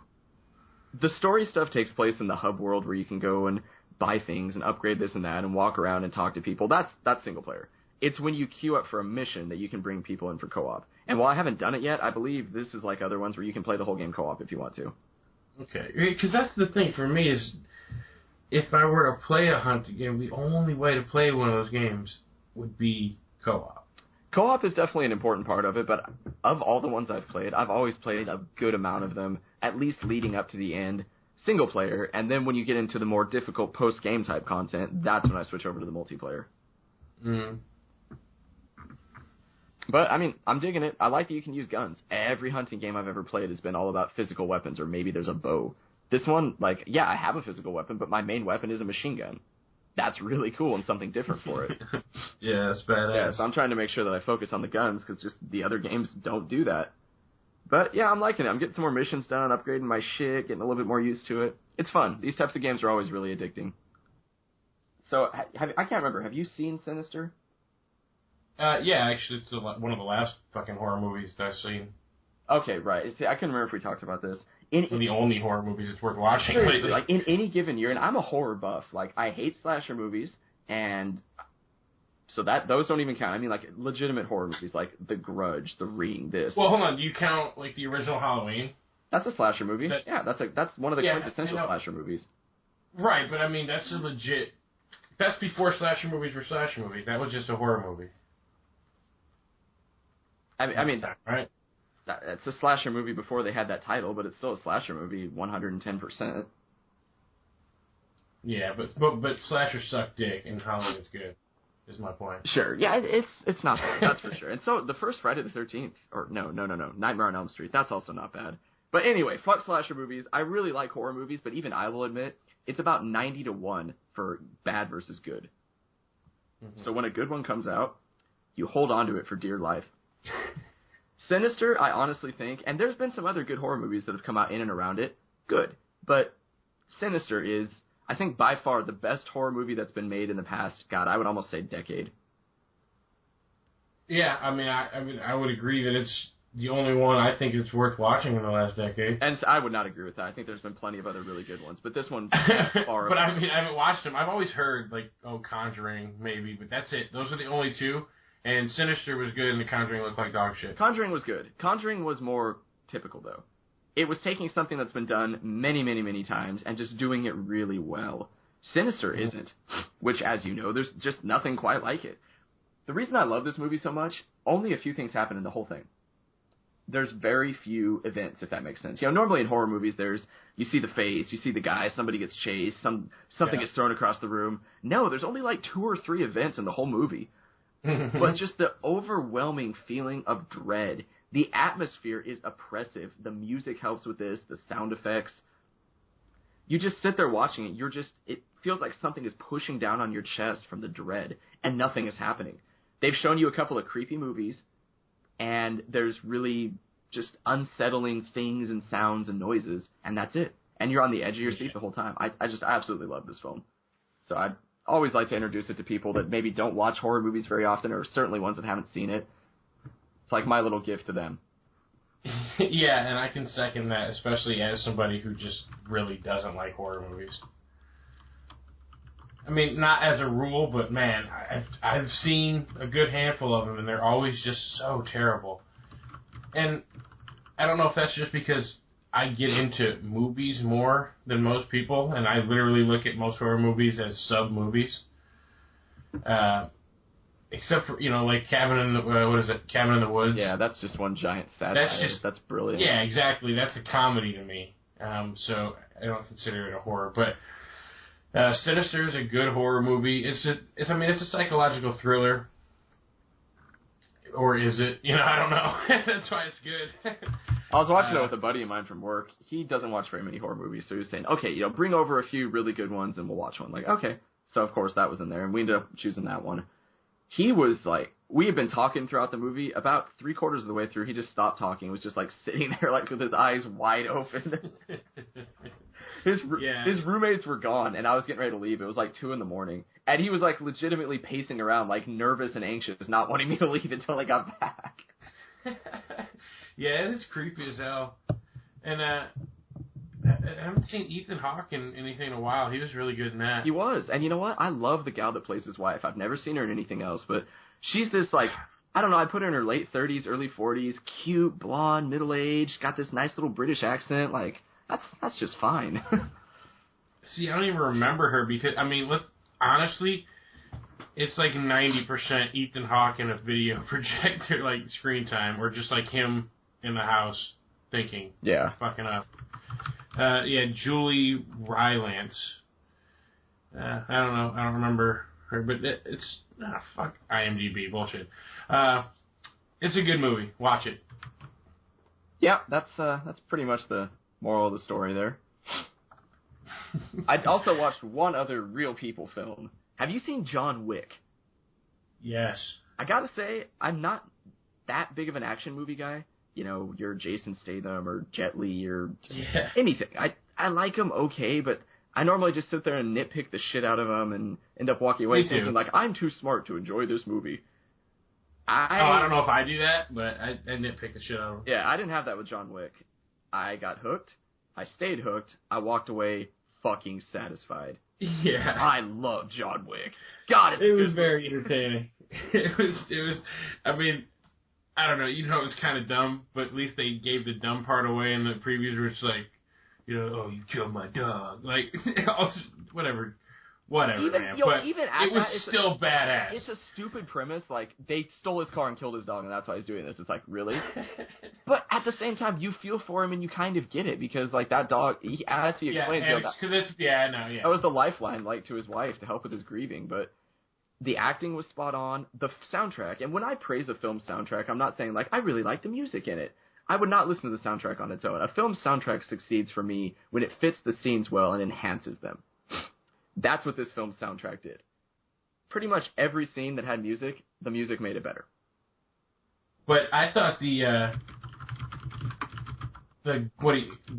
The story stuff takes place in the hub world where you can go and buy things and upgrade this and that and walk around and talk to people. That's single player. It's when you queue up for a mission that you can bring people in for co-op. And while I haven't done it yet, I believe this is like other ones where you can play the whole game co-op if you want to. Okay. Because that's the thing for me is, if I were to play a hunting game, the only way to play one of those games would be co-op. Co-op is definitely an important part of it, but of all the ones I've played, I've always played a good amount of them, at least leading up to the end, single player, and then when you get into the more difficult post-game type content, that's when I switch over to the multiplayer. Mm. But, I mean, I'm digging it. I like that you can use guns. Every hunting game I've ever played has been all about physical weapons, or maybe there's a bow. This one, like, yeah, I have a physical weapon, but my main weapon is a machine gun. That's really cool and something different for it. Yeah, that's badass. Yeah, so I'm trying to make sure that I focus on the guns because just the other games don't do that. But yeah, I'm liking it. I'm getting some more missions done, upgrading my shit, getting a little bit more used to it. It's fun. These types of games are always really addicting. So, I can't remember. Have you seen Sinister? Yeah, actually, it's one of the last fucking horror movies that I've seen. Okay, right. See, I couldn't remember if we talked about this. One of the only horror movies it's worth watching seriously, lately. like, in any given year, and I'm a horror buff. Like, I hate slasher movies, and so those don't even count. I mean, like, legitimate horror movies, like The Grudge, The Ring, this. Well, hold on. Do you count, like, the original Halloween? That's a slasher movie. Yeah, that's one of the quintessential slasher movies. Right, but I mean, that's a legit... That's before slasher movies were slasher movies. That was just a horror movie. I mean, right? It's a slasher movie before they had that title, but it's still a slasher movie, 110%. Yeah, but slashers suck dick, and Halloween is good. Is my point. Sure, yeah, it's not bad, that's for sure. And so the first Friday the 13th, or no, Nightmare on Elm Street, that's also not bad. But anyway, fuck slasher movies. I really like horror movies, but even I will admit it's about 90-1 for bad versus good. Mm-hmm. So when a good one comes out, you hold on to it for dear life. Sinister, I honestly think, and there's been some other good horror movies that have come out in and around it, good. But Sinister is, I think, by far the best horror movie that's been made in the past, God, I would almost say decade. Yeah, I mean, I would agree that it's the only one I think it's worth watching in the last decade. And I would not agree with that. I think there's been plenty of other really good ones, but this one's far. But I mean, I haven't watched them. I've always heard, like, Conjuring, maybe, but that's it. Those are the only two. And Sinister was good, and The Conjuring looked like dog shit. Conjuring was good. Conjuring was more typical, though. It was taking something that's been done many, many, many times and just doing it really well. Sinister isn't, which, as you know, there's just nothing quite like it. The reason I love this movie so much, only a few things happen in the whole thing. There's very few events, if that makes sense. You know, normally in horror movies, you see the face, you see the guy, somebody gets chased, something gets thrown across the room. No, there's only like 2 or 3 events in the whole movie. But just the overwhelming feeling of dread. The atmosphere is oppressive. The music helps with this, the sound effects. You just sit there watching it. It feels like something is pushing down on your chest from the dread, and nothing is happening. They've shown you a couple of creepy movies, and there's really just unsettling things and sounds and noises, and that's it. And you're on the edge of your seat the whole time. I absolutely love this film. So I'd always like to introduce it to people that maybe don't watch horror movies very often, or certainly ones that haven't seen it. It's like my little gift to them. Yeah, and I can second that, especially as somebody who just really doesn't like horror movies. I mean, not as a rule, but man, I've seen a good handful of them, and they're always just so terrible. And I don't know if that's just because I get into movies more than most people, and I literally look at most horror movies as sub-movies. Except for, like Cabin in the Woods? Yeah, that's just one giant satire. That's brilliant. Yeah, exactly. That's a comedy to me. So I don't consider it a horror. But Sinister is a good horror movie. It's a psychological thriller. Or is it? I don't know. That's why it's good. I was watching it with a buddy of mine from work. He doesn't watch very many horror movies, so he was saying, okay, bring over a few really good ones and we'll watch one. Like, okay. So, of course, that was in there, and we ended up choosing that one. He was like, we had been talking throughout the movie. About 3/4 of the way through, he just stopped talking. He was just like sitting there like with his eyes wide open. His roommates were gone, and I was getting ready to leave. It was like 2 a.m, and he was like legitimately pacing around, like nervous and anxious, not wanting me to leave until I got back. Yeah, it is creepy as hell. And I haven't seen Ethan Hawke in anything in a while. He was really good in that. He was. And you know what? I love the gal that plays his wife. I've never seen her in anything else, but she's this, like, I don't know, I put her in her late 30s, early 40s, cute, blonde, middle-aged, got this nice little British accent. Like, that's just fine. See, I don't even remember her because, I mean, honestly, it's like 90% Ethan Hawke in a video projector, like, screen time, or just like him in the house thinking. Yeah. Fucking up. Julie Rylance. I don't know. I don't remember her, but it's fuck IMDb bullshit. It's a good movie. Watch it. Yeah, that's pretty much the moral of the story there. I also watched one other real people film. Have you seen John Wick? Yes. I gotta say, I'm not that big of an action movie guy. You know, your Jason Statham or Jet Li or anything. I like them okay, but I normally just sit there and nitpick the shit out of them and end up walking away thinking, like, I'm too smart to enjoy this movie. I don't know if I do that, but I nitpick the shit out of them. Yeah, I didn't have that with John Wick. I got hooked. I stayed hooked. I walked away fucking satisfied. Yeah. I love John Wick. God, it was very entertaining. It was, I mean, I don't know, you know, it was kind of dumb, but at least they gave the dumb part away in the previews where it's like, you know, oh, you killed my dog. Like, whatever, even, man. Yo, but even at it was that, still badass. It's a stupid premise. Like, they stole his car and killed his dog, and that's why he's doing this. It's like, really? But at the same time, you feel for him, and you kind of get it, because, like, that dog, as he explains, that was the lifeline, like, to his wife to help with his grieving, but the acting was spot on. The soundtrack, and when I praise a film soundtrack, I'm not saying, like, I really like the music in it. I would not listen to the soundtrack on its own. A film soundtrack succeeds for me when it fits the scenes well and enhances them. That's what this film's soundtrack did. Pretty much every scene that had music, the music made it better. But I thought the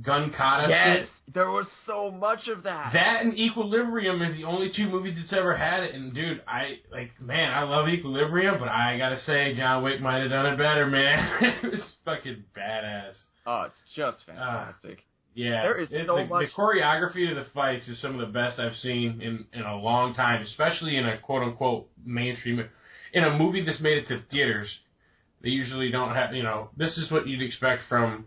gun kata Yes, shit, there was so much of that. That and Equilibrium is the only two movies that's ever had it. And dude, I love Equilibrium, but I gotta say, John Wick might have done it better, man. It was fucking badass. Oh, it's just fantastic. Yeah, there is so much. The choreography of the fights is some of the best I've seen in a long time, especially in a quote unquote mainstream. In a movie that's made it to theaters, they usually don't have. You know, this is what you'd expect from,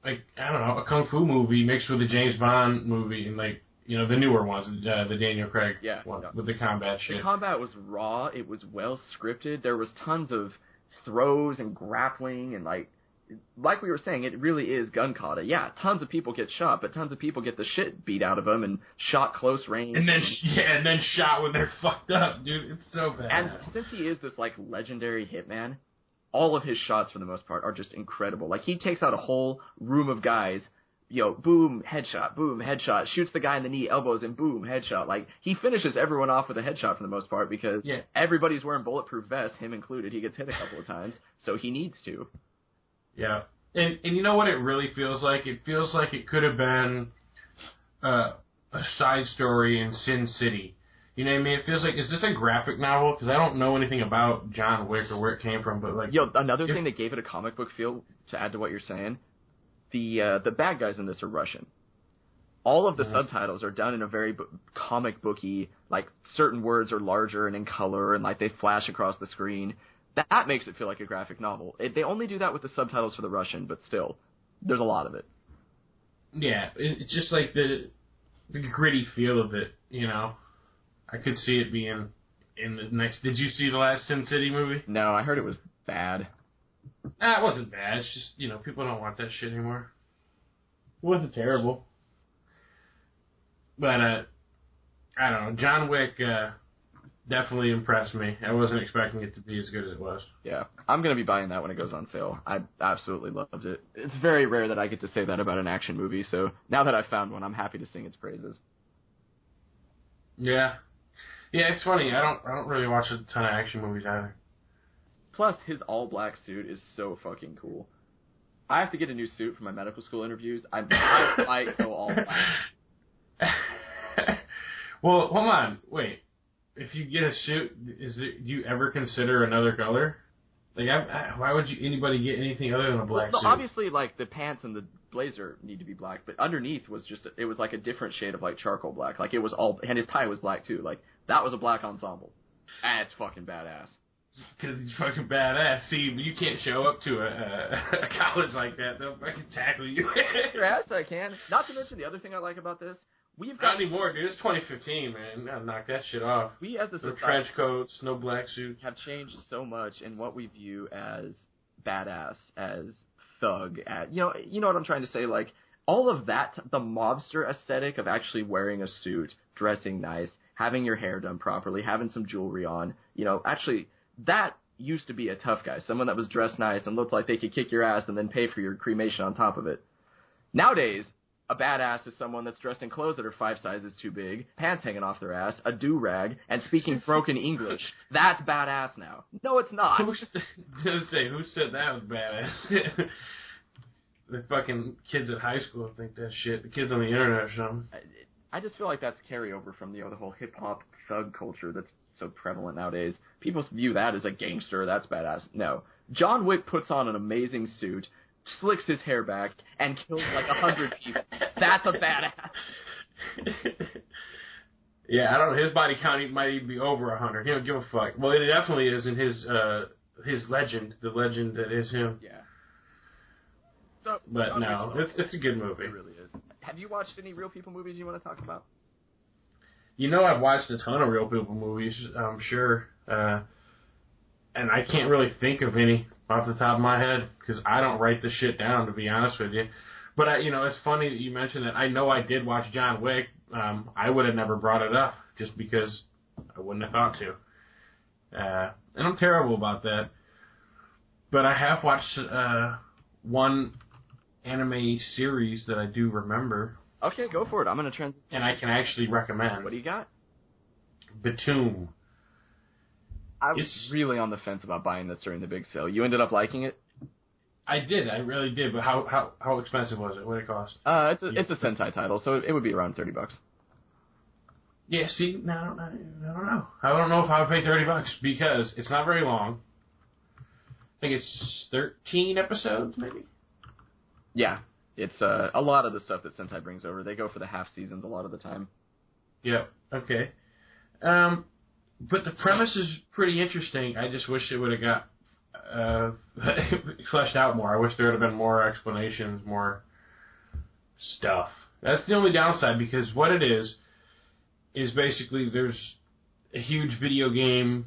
like, I don't know, a kung fu movie mixed with a James Bond movie, and, like, you know, the newer ones, the Daniel Craig ones with the combat shit. The combat was raw. It was well scripted. There was tons of throws and grappling and, like we were saying, it really is gun kata. Yeah, tons of people get shot, but tons of people get the shit beat out of them and shot close range. And then shot when they're fucked up, dude. It's so bad. And since he is this, like, legendary hitman, all of his shots, for the most part, are just incredible. Like, he takes out a whole room of guys, boom, headshot, shoots the guy in the knee, elbows, and boom, headshot. Like, he finishes everyone off with a headshot for the most part because everybody's wearing bulletproof vests, him included. He gets hit a couple of times, so he needs to. Yeah. And you know what it really feels like? It feels like it could have been a side story in Sin City. You know what I mean? It feels like, is this a graphic novel? Because I don't know anything about John Wick or where it came from, but, like... Another thing that gave it a comic book feel, to add to what you're saying, the bad guys in this are Russian. All of the subtitles are done in a very comic booky, like, certain words are larger and in color, and, like, they flash across the screen. That makes it feel like a graphic novel. They only do that with the subtitles for the Russian, but still, there's a lot of it. Yeah, it's just like the gritty feel of it, you know. I could see it being in the next... Did you see the last Sin City movie? No, I heard it was bad. It wasn't bad. It's just, you know, people don't want that shit anymore. It wasn't terrible. But, I don't know. John Wick... definitely impressed me. I wasn't expecting it to be as good as it was. Yeah. I'm going to be buying that when it goes on sale. I absolutely loved it. It's very rare that I get to say that about an action movie, so now that I've found one, I'm happy to sing its praises. Yeah. Yeah, it's funny. I don't really watch a ton of action movies either. Plus, his all-black suit is so fucking cool. I have to get a new suit for my medical school interviews. I might go all black. Well, hold on. Wait. If you get a suit, do you ever consider another color? Like, why would anybody get anything other than a black suit? Obviously, like, the pants and the blazer need to be black, but underneath was it was like a different shade of, like, charcoal black. Like, it was and his tie was black, too. Like, that was a black ensemble. And it's fucking badass. Because he's fucking badass. See, but you can't show up to a college like that. They'll fucking tackle you. Sure as I can. Not to mention the other thing I like about this. Not anymore, dude. It's 2015, man. Gotta knock that shit off. We as a society, no trench coats, no black suits, have changed so much in what we view as badass, as thug, you know what I'm trying to say? Like, all of that, the mobster aesthetic of actually wearing a suit, dressing nice, having your hair done properly, having some jewelry on, actually, that used to be a tough guy. Someone that was dressed nice and looked like they could kick your ass and then pay for your cremation on top of it. Nowadays, A badass is someone that's dressed in clothes that are 5 sizes too big, pants hanging off their ass, a do-rag, and speaking broken English. That's badass now. No, it's not. Who said that was badass? The fucking kids at high school think that shit. The kids on the internet or something. I just feel like that's carryover from the whole hip-hop thug culture that's so prevalent nowadays. People view that as a gangster. That's badass. No. John Wick puts on an amazing suit, slicks his hair back, and kills like 100 people. That's a badass. Yeah, I don't know. His body count might even be over 100. He don't give a fuck. Well, it definitely is in his legend, the legend that is him. Yeah. So, but no, it's a good movie. It really is. Have you watched any Real People movies you want to talk about? You know, I've watched a ton of Real People movies, I'm sure. And I can't really think of any off the top of my head because I don't write the shit down, to be honest with you. But, it's funny that you mentioned that. I know I did watch John Wick. I would have never brought it up just because I wouldn't have thought to. And I'm terrible about that. But I have watched one anime series that I do remember. Okay, go for it. I'm going to transition. And I can actually recommend. What do you got? Batum. I was really on the fence about buying this during the big sale. You ended up liking it? I did. I really did. But how expensive was it? What did it cost? It's a Sentai title, so it would be around $30. Yeah, see, I don't know. I don't know if I would pay $30 because it's not very long. I think it's 13 episodes, maybe? Yeah. It's a lot of the stuff that Sentai brings over. They go for the half seasons a lot of the time. Yep. Okay. But the premise is pretty interesting. I just wish it would have got fleshed out more. I wish there would have been more explanations, more stuff. That's the only downside because what it is basically there's a huge video game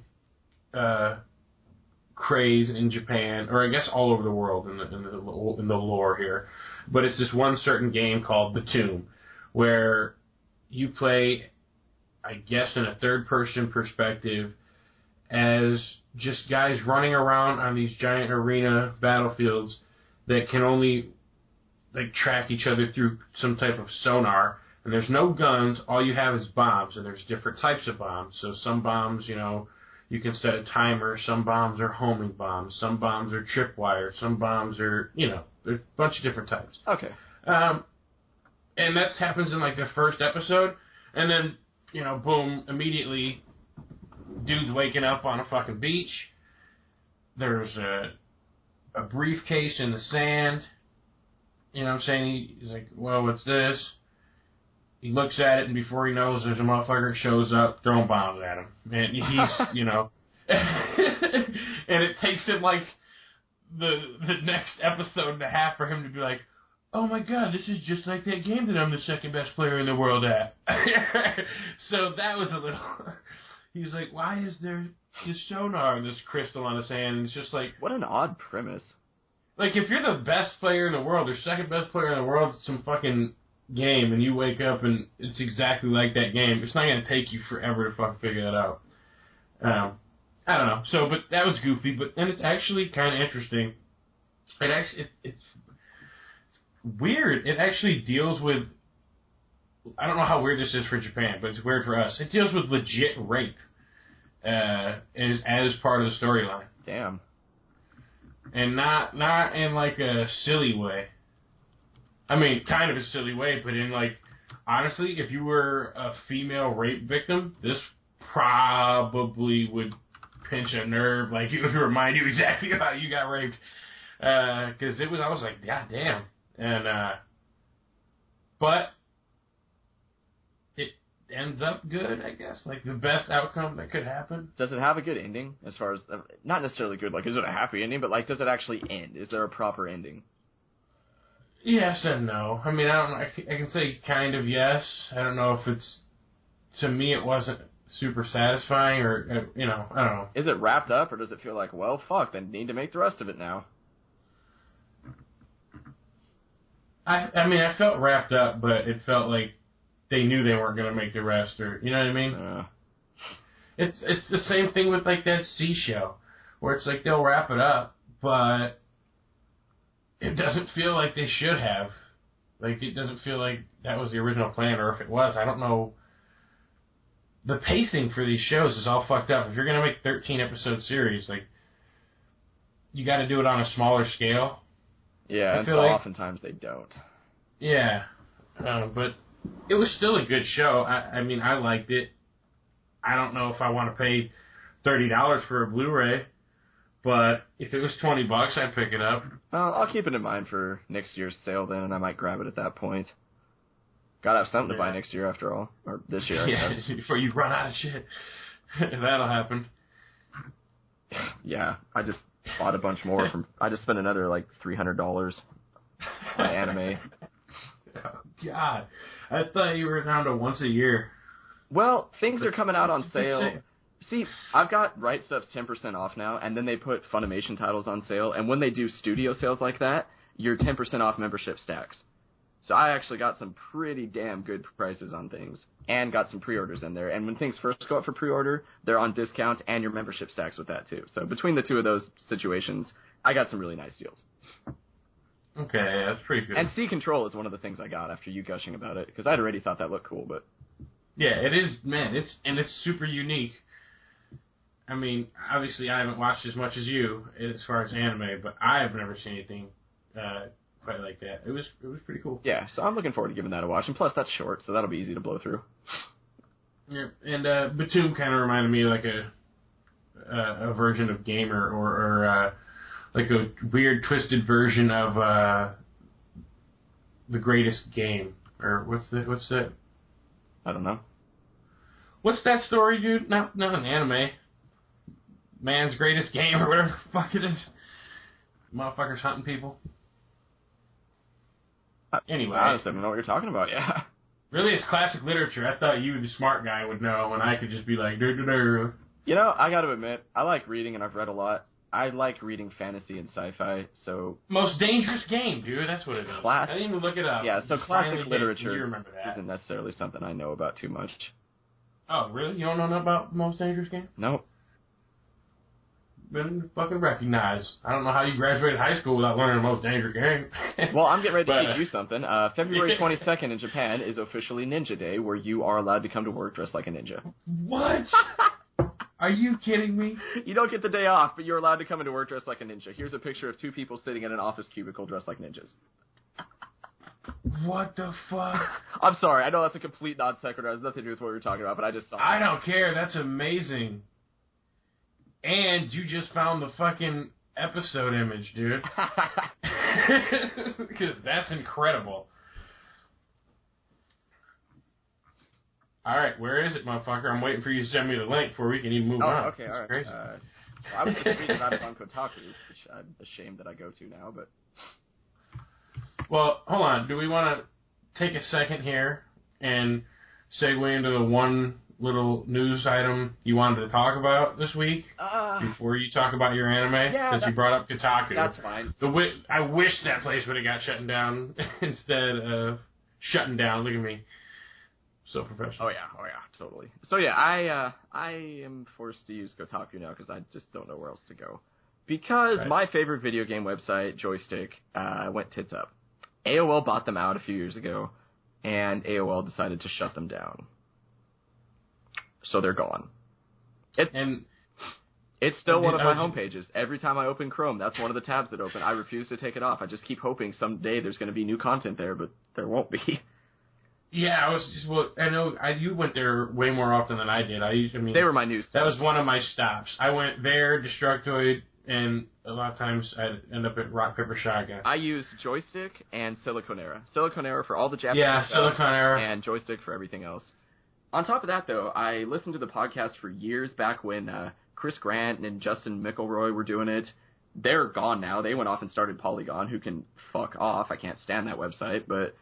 craze in Japan, or I guess all over the world in the lore here. But it's this one certain game called Batum, where you play, I guess, in a third-person perspective as just guys running around on these giant arena battlefields that can only track each other through some type of sonar. And there's no guns. All you have is bombs, and there's different types of bombs. So some bombs, you can set a timer. Some bombs are homing bombs. Some bombs are tripwire. Some bombs are, there's a bunch of different types. Okay. And that happens in the first episode, and then, boom, immediately, dude's waking up on a fucking beach. There's a briefcase in the sand. You know what I'm saying? He's like, well, what's this? He looks at it, and before he knows, there's a motherfucker that shows up throwing bombs at him. And he's, and it takes him, the next episode and a half for him to be like, oh my god, this is just like that game that I'm the second best player in the world at. So that was a little... He's like, why is there this sonar and this crystal on the sand? And it's just like... What an odd premise. If you're the best player in the world, or second best player in the world at some fucking game, and you wake up and it's exactly like that game, it's not going to take you forever to fucking figure that out. I don't know. So, but that was goofy, and it's actually kind of interesting. It's weird. It actually deals with, I don't know how weird this is for Japan, but it's weird for us. It deals with legit rape as part of the storyline. Damn. And not in a silly way. I mean, kind of a silly way, but in honestly, if you were a female rape victim, this probably would pinch a nerve. It would remind you exactly how you got raped. Because I was like, god damn. And, but it ends up good, I guess. The best outcome that could happen. Does it have a good ending as far as, not necessarily good, is it a happy ending, but does it actually end? Is there a proper ending? Yes and no. I mean, I can say kind of yes. I don't know if it's, to me it wasn't super satisfying or, I don't know. Is it wrapped up or does it feel like, well, fuck, they need to make the rest of it now? I mean, I felt wrapped up, but it felt like they knew they weren't going to make the rest, or, you know what I mean? It's the same thing with, that C show, where it's they'll wrap it up, but it doesn't feel like they should have. Like, it doesn't feel like that was the original plan, or if it was, I don't know. The pacing for these shows is all fucked up. If you're going to make 13-episode series, like, you got to do it on a smaller scale. Yeah, and so oftentimes they don't. Yeah, but it was still a good show. I mean, I liked it. I don't know if I want to pay $30 for a Blu-ray, but if it was $20, I'd pick it up. Well, I'll keep it in mind for next year's sale then, and I might grab it at that point. Gotta have something to buy next year after all. Or this year, I guess. Before you run out of shit. That'll happen. Yeah, I just bought a bunch more from... I just spent another, like, $300 on anime. Oh, God. I thought you were down to once a year. Well, things are coming out on sale. See, I've got Right Stuff's 10% off now, and then they put Funimation titles on sale, and when they do studio sales like that, your 10% off membership stacks. So I actually got some pretty damn good prices on things, and got some pre-orders in there, and when things first go up for pre-order, they're on discount, and your membership stacks with that too. So between the two of those situations, I got some really nice deals. Okay, that's pretty good. And Sea Control is one of the things I got after you gushing about it, because I'd already thought that looked cool, but... Yeah, it is, man, it's super unique. I mean, obviously I haven't watched as much as you as far as anime, but I have never seen anything quite like that. It was pretty cool. Yeah, so I'm looking forward to giving that a watch, and plus that's short, so that'll be easy to blow through. Yeah, and Batum kind of reminded me of like a version of Gamer, or like a weird twisted version of The Greatest Game, or what's that? I don't know. What's that story, dude? Not an anime. Man's Greatest Game, or whatever the fuck it is. Motherfuckers hunting people. Anyway. Honestly, I don't know what you're talking about, yeah. Really, it's classic literature. I thought you, the smart guy, would know, and I could just be like, dur-dur-dur. You know, I gotta admit, I like reading, and I've read a lot. I like reading fantasy and sci-fi, so... Most dangerous game, dude. That's what it is. I didn't even look it up. Yeah, so classic literature you remember that. isn't necessarily something I know about too much. Oh, really? You don't know nothing about Most Dangerous Game? Nope. Been fucking recognized. I don't know how you graduated high school without learning the Most Dangerous Game. Well, I'm getting ready to teach you something. February 22nd in Japan is officially Ninja Day, where you are allowed to come to work dressed like a ninja. What? Are you kidding me? You don't get the day off, but you're allowed to come into work dressed like a ninja. Here's a picture of two people sitting in an office cubicle dressed like ninjas. What the fuck? I'm sorry. I know that's a complete non sequitur. It has nothing to do with what we were talking about, but I just saw it. I don't care. That's amazing. And you just found the fucking episode image, dude. Because that's incredible. Alright, where is it, motherfucker? I'm waiting for you to send me the link before we can even move on. Okay, alright. Well, I was just reading about it on Kotaku, which I'm ashamed that I go to now, but... Well, hold on. Do we want to take a second here and segue into the one little news item you wanted to talk about this week before you talk about your anime? Yeah, since you brought up Kotaku. That's fine. I wish that place would have got shut down instead of shutting down. Look at me. So professional. Oh yeah, totally. So yeah, I am forced to use Kotaku now because I just don't know where else to go. Because my favorite video game website, Joystick, went tits up. AOL bought them out a few years ago, and AOL decided to shut them down. So they're gone. It's still one of my homepages. Every time I open Chrome, that's one of the tabs that open. I refuse to take it off. I just keep hoping someday there's going to be new content there, but there won't be. Yeah, I know you went there way more often than I did. They were my news. That was one of my stops. I went there, Destructoid, and a lot of times I'd end up at Rock, Paper, Shotgun. I use Joystick and Siliconera. Siliconera for all the Japanese stuff, and Joystick for everything else. On top of that, though, I listened to the podcast for years back when Chris Grant and Justin McElroy were doing it. They're gone now. They went off and started Polygon, who can fuck off. I can't stand that website, but...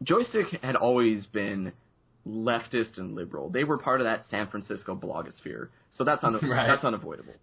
Joystick had always been leftist and liberal. They were part of that San Francisco blogosphere, so that's that's unavoidable.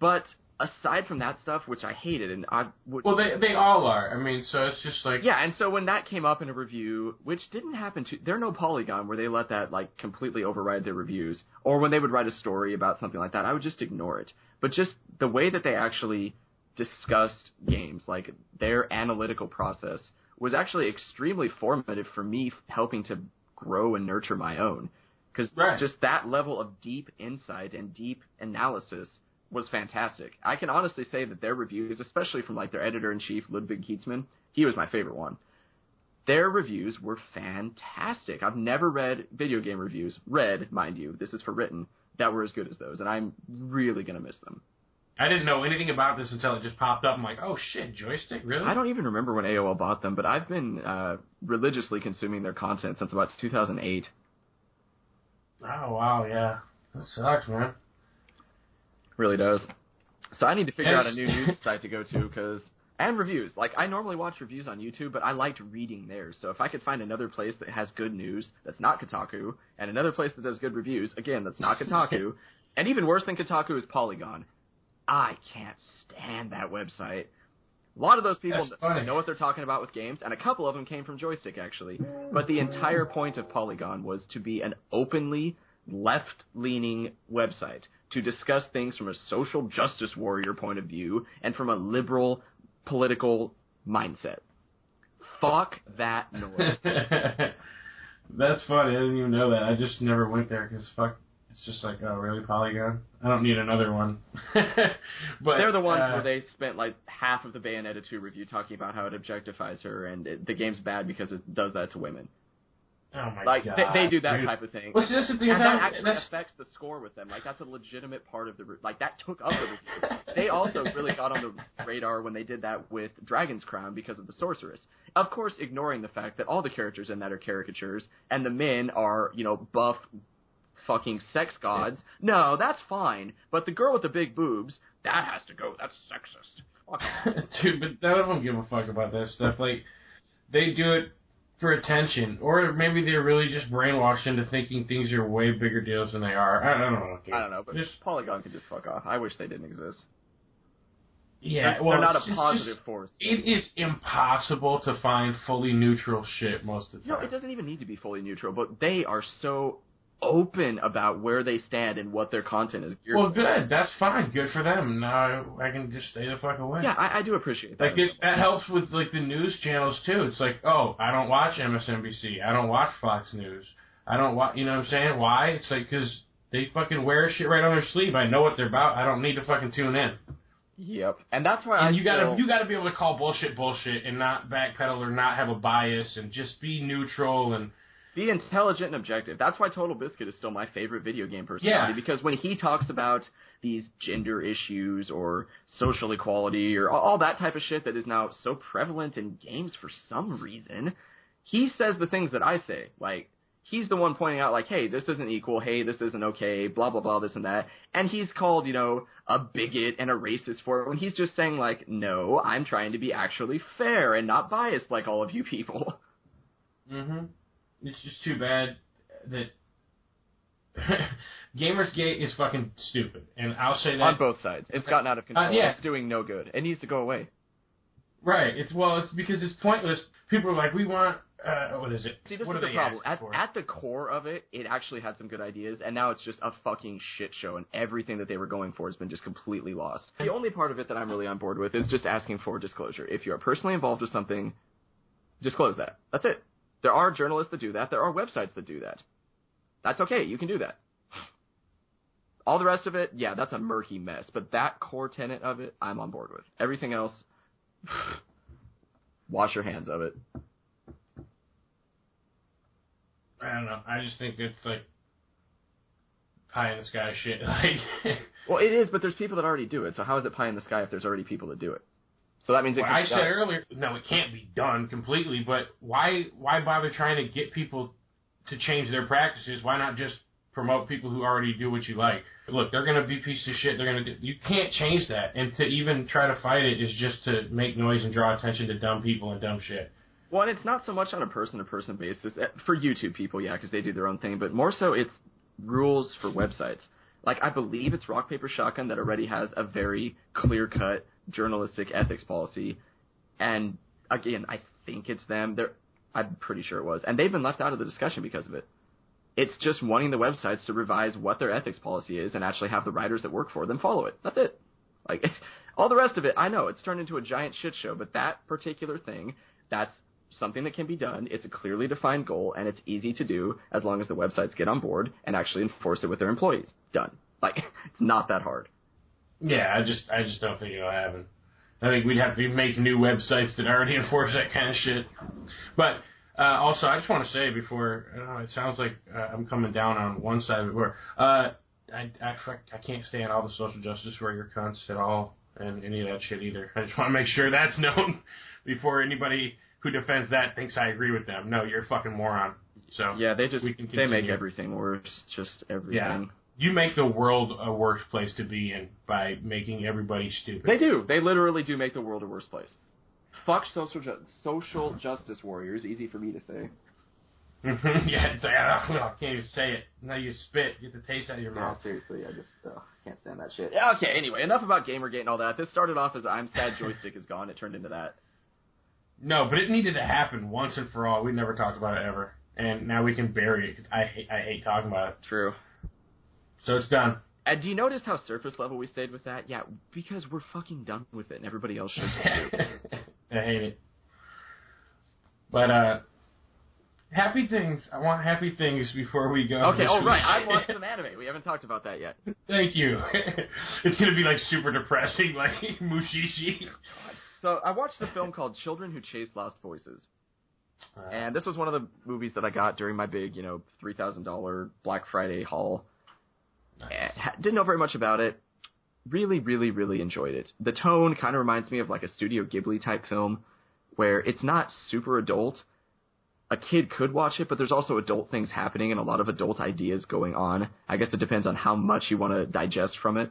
But aside from that stuff, which I hated, and well, they all are. I mean, so it's just like and so when that came up in a review, which didn't happen they're no Polygon where they let that like completely override their reviews, or when they would write a story about something like that, I would just ignore it. But just the way that they actually discussed games. Like, their analytical process was actually extremely formative for me, helping to grow and nurture my own. Because just that level of deep insight and deep analysis was fantastic. I can honestly say that their reviews, especially from like their editor-in-chief, Ludwig Kietzmann, he was my favorite one. Their reviews were fantastic. I've never read video game reviews, mind you, this is for written, that were as good as those, and I'm really going to miss them. I didn't know anything about this until it just popped up. I'm like, oh shit, Joystick, really? I don't even remember when AOL bought them, but I've been religiously consuming their content since about 2008. Oh, wow, yeah. That sucks, man. Really does. So I need to figure out a new news site to go to, and reviews. Like, I normally watch reviews on YouTube, but I liked reading theirs. So if I could find another place that has good news that's not Kotaku, and another place that does good reviews, again, that's not Kotaku, and even worse than Kotaku is Polygon. I can't stand that website. A lot of those people know what they're talking about with games, and a couple of them came from Joystick, actually. But the entire point of Polygon was to be an openly left-leaning website to discuss things from a social justice warrior point of view and from a liberal political mindset. Fuck that noise. That's funny. I didn't even know that. I just never went there because fuck. It's just like, oh, really, Polygon? I don't need another one. But they're the ones where they spent like half of the Bayonetta 2 review talking about how it objectifies her and the game's bad because it does that to women. Oh my god! Like they do that type of thing. Well, see, that's the thing. And that actually affects the score with them. Like, that's a legitimate part of the that took up the review. They also really got on the radar when they did that with Dragon's Crown because of the sorceress. Of course, ignoring the fact that all the characters in that are caricatures and the men are, buff fucking sex gods. No, that's fine. But the girl with the big boobs, that has to go. That's sexist. Fuck. Dude, but none of them give a fuck about that stuff. Like, they do it for attention, or maybe they're really just brainwashed into thinking things are way bigger deals than they are. I don't know. I don't know, but Polygon could just fuck off. I wish they didn't exist. Yeah, they're not a positive force. It is impossible to find fully neutral shit most of the time. No, it doesn't even need to be fully neutral, but they are so open about where they stand and what their content is. Well, good. That's fine. Good for them. Now I can just stay the fuck away. Yeah, I do appreciate that. Like, that helps with, like, the news channels, too. It's like, oh, I don't watch MSNBC. I don't watch Fox News. I don't watch, you know what I'm saying? Why? It's like, because they fucking wear shit right on their sleeve. I know what they're about. I don't need to fucking tune in. Yep. And that's why you gotta be able to call bullshit and not backpedal or not have a bias and just be neutral and be intelligent and objective. That's why Total Biscuit is still my favorite video game personality, because when he talks about these gender issues or social equality or all that type of shit that is now so prevalent in games for some reason, he says the things that I say. Like, he's the one pointing out, like, hey, this isn't equal, hey, this isn't okay, blah, blah, blah, this and that. And he's called, a bigot and a racist for it when he's just saying, like, no, I'm trying to be actually fair and not biased like all of you people. Mm-hmm. It's just too bad that Gamersgate is fucking stupid, and I'll say that on both sides. It's gotten out of control. Yeah. It's doing no good. It needs to go away. Right. It's because it's pointless. People are like, we want what is it? See, this what is the problem. At the core of it, it actually had some good ideas, and now it's just a fucking shit show, and everything that they were going for has been just completely lost. The only part of it that I'm really on board with is just asking for disclosure. If you are personally involved with something, disclose that. That's it. There are journalists that do that. There are websites that do that. That's okay. You can do that. All the rest of it, yeah, that's a murky mess. But that core tenet of it, I'm on board with. Everything else, wash your hands of it. I don't know. I just think it's like pie in the sky shit. Like, well, it is, but there's people that already do it. So how is it pie in the sky if there's already people that do it? So that means it I said earlier, no, it can't be done completely, but why bother trying to get people to change their practices? Why not just promote people who already do what you like? Look, they're going to be pieces of shit. They're going to do. You can't change that, and to even try to fight it is just to make noise and draw attention to dumb people and dumb shit. Well, and it's not so much on a person-to-person basis. For YouTube people, yeah, because they do their own thing, but more so it's rules for websites. Like, I believe it's Rock, Paper, Shotgun that already has a very clear-cut journalistic ethics policy, and again, I think it's them. I'm pretty sure it was, and they've been left out of the discussion because of it. It's just wanting the websites to revise what their ethics policy is and actually have the writers that work for them follow it. That's it. Like, all the rest of it, I know, it's turned into a giant shit show, but that particular thing, that's something that can be done. It's a clearly defined goal, and it's easy to do as long as the websites get on board and actually enforce it with their employees. Done. Like, it's not that hard. Yeah, I just don't think it'll happen. I think we'd have to make new websites that already enforce that kind of shit. But also, I just want to say before, it sounds like I'm coming down on one side of it, where I can't stand all the social justice warrior cunts at all, and any of that shit either. I just want to make sure that's known before anybody who defends that thinks I agree with them. No, you're a fucking moron. So yeah, they make everything worse, just everything. Yeah. You make the world a worse place to be in by making everybody stupid. They do. They literally do make the world a worse place. Fuck social justice warriors. Easy for me to say. Yeah, it's like, I can't even say it. Now you spit. Get the taste out of your mouth. No, seriously, I just can't stand that shit. Yeah, okay, anyway, enough about Gamergate and all that. This started off as I'm sad joystick is gone. It turned into that. No, but it needed to happen once and for all. We never talked about it ever. And now we can bury it because I hate talking about it. True. So it's done. And do you notice how surface level we stayed with that? Yeah, because we're fucking done with it, and everybody else should too. I hate it. But, happy things. I want happy things before we go. Okay, all right. I watched some anime. We haven't talked about that yet. Thank you. It's going to be, like, super depressing, like Mushishi. So I watched the film called Children Who Chase Lost Voices. And this was one of the movies that I got during my big, $3,000 Black Friday haul. Nice. Didn't know very much about it. Really, really, really enjoyed it. The tone kind of reminds me of like a Studio Ghibli type film where it's not super adult. A kid could watch it, but there's also adult things happening and a lot of adult ideas going on. I guess it depends on how much you want to digest from it,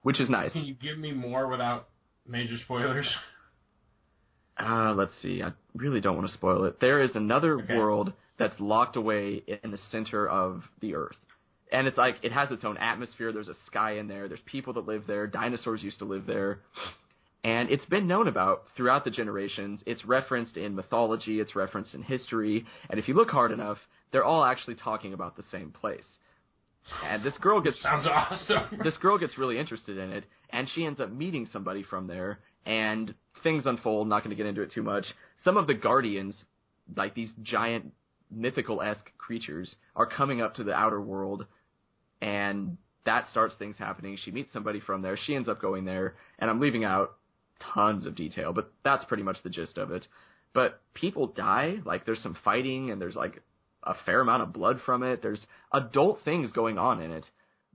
which is nice. Can you give me more without major spoilers? Let's see. I really don't want to spoil it. There is another world that's locked away in the center of the Earth. And it's like, it has its own atmosphere. There's a sky in there. There's people that live there. Dinosaurs used to live there. And it's been known about throughout the generations. It's referenced in mythology. It's referenced in history. And if you look hard enough, they're all actually talking about the same place. And this girl gets... Sounds awesome. This girl gets really interested in it, and she ends up meeting somebody from there, and things unfold. Not going to get into it too much. Some of the guardians, like these giant mythical-esque creatures, are coming up to the outer world, and that starts things happening. She meets somebody from there. She ends up going there, and I'm leaving out tons of detail, but that's pretty much the gist of it. But people die. Like, there's some fighting, and there's, like, a fair amount of blood from it. There's adult things going on in it,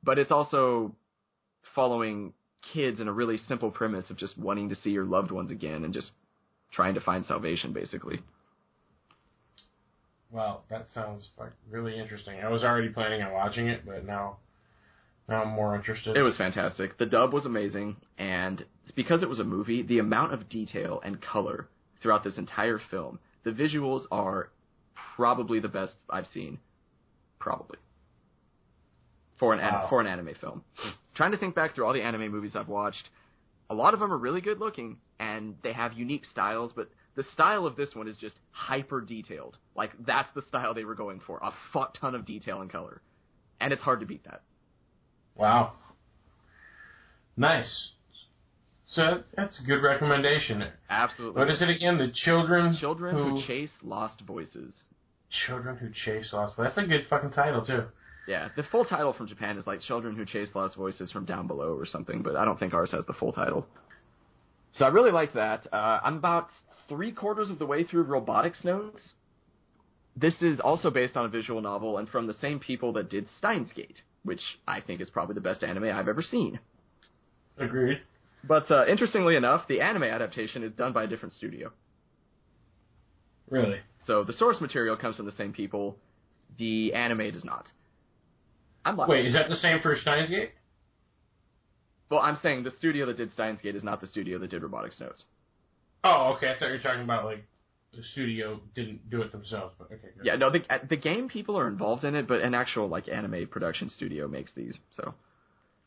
but it's also following kids in a really simple premise of just wanting to see your loved ones again and just trying to find salvation, basically. Well, that sounds like really interesting. I was already planning on watching it, but now I'm more interested. It was fantastic. The dub was amazing, and because it was a movie, the amount of detail and color throughout this entire film, the visuals are probably the best I've seen. Probably. For an anime film. Trying to think back through all the anime movies I've watched, a lot of them are really good looking, and they have unique styles, but the style of this one is just hyper detailed. Like, that's the style they were going for. A fuck ton of detail and color. And it's hard to beat that. Wow. Nice. So that's a good recommendation. Absolutely. What is it again? The Children Who Chase Lost Voices. Children Who Chase Lost Voices. That's a good fucking title, too. Yeah, the full title from Japan is like Children Who Chase Lost Voices from Down Below or something, but I don't think ours has the full title. So I really like that. I'm about 3/4 of the way through Robotics Notes. This is also based on a visual novel and from the same people that did Steins Gate, which I think is probably the best anime I've ever seen. Agreed. But interestingly enough, the anime adaptation is done by a different studio. Really? So the source material comes from the same people. The anime does not. Wait, is that the same for Steins Gate? Well, I'm saying the studio that did Steins Gate is not the studio that did Robotics Notes. Oh, okay. I thought you were talking about, like, the studio didn't do it themselves, but okay. Good. Yeah, no, the game people are involved in it, but an actual, like, anime production studio makes these, so...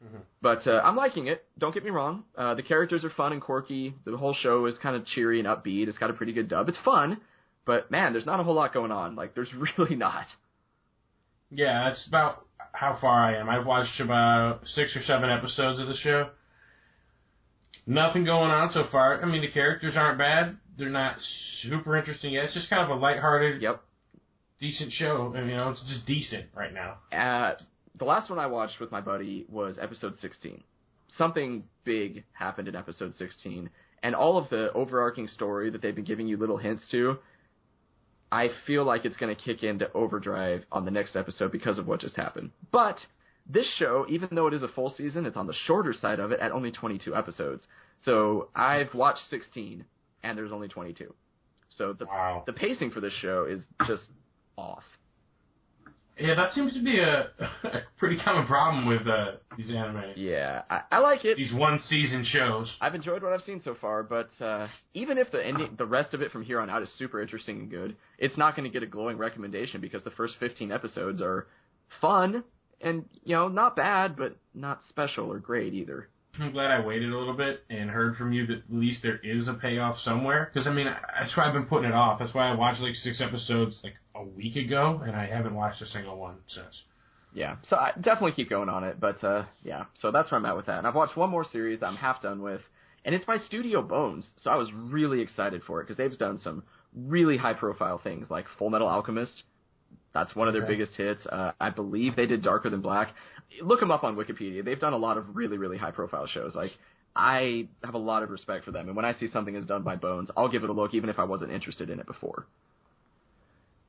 Mm-hmm. But I'm liking it. Don't get me wrong. The characters are fun and quirky. The whole show is kind of cheery and upbeat. It's got a pretty good dub. It's fun, but man, there's not a whole lot going on. Like, there's really not. Yeah, that's about how far I am. I've watched about 6 or 7 episodes of the show, Nothing going on so far. I mean, the characters aren't bad. They're not super interesting yet. It's just kind of a lighthearted, decent show. And, it's just decent right now. The last one I watched with my buddy was episode 16. Something big happened in episode 16. And all of the overarching story that they've been giving you little hints to, I feel like it's going to kick into overdrive on the next episode because of what just happened. But this show, even though it is a full season, it's on the shorter side of it at only 22 episodes. So I've watched 16, and there's only 22. So the pacing for this show is just off. Yeah, that seems to be a pretty common problem with these anime. Yeah, I like it. These one-season shows. I've enjoyed what I've seen so far, but even if the rest of it from here on out is super interesting and good, it's not going to get a glowing recommendation because the first 15 episodes are fun and, not bad, but not special or great either. I'm glad I waited a little bit and heard from you that at least there is a payoff somewhere. Because, that's why I've been putting it off. That's why I watched 6 episodes a week ago, and I haven't watched a single one since. Yeah, so I definitely keep going on it, but yeah, so that's where I'm at with that. And I've watched one more series that I'm half done with, and it's by Studio Bones, so I was really excited for it because they've done some really high-profile things like Full Metal Alchemist. That's one of their biggest hits. I believe they did Darker Than Black. Look them up on Wikipedia. They've done a lot of really, really high-profile shows. I have a lot of respect for them, and when I see something is done by Bones, I'll give it a look even if I wasn't interested in it before.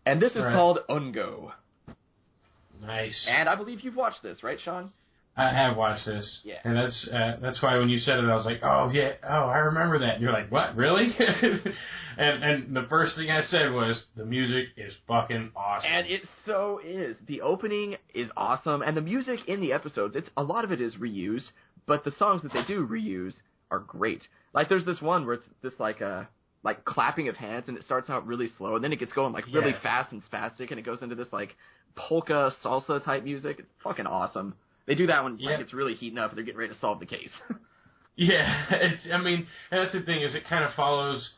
And this is called Ungo. Nice. And I believe you've watched this, right, Sean? I have watched this. Yeah. And that's why when you said it, I was like, oh, yeah, I remember that. And you're like, what, really? and the first thing I said was, the music is fucking awesome. And it so is. The opening is awesome, and the music in the episodes, a lot of it is reused, but the songs that they do reuse are great. There's this one where it's this, clapping of hands, and it starts out really slow, and then it gets going, really fast and spastic, and it goes into this, polka salsa type music. It's fucking awesome. They do that when it's really heating up and they're getting ready to solve the case. Yeah, and that's the thing is it kind of follows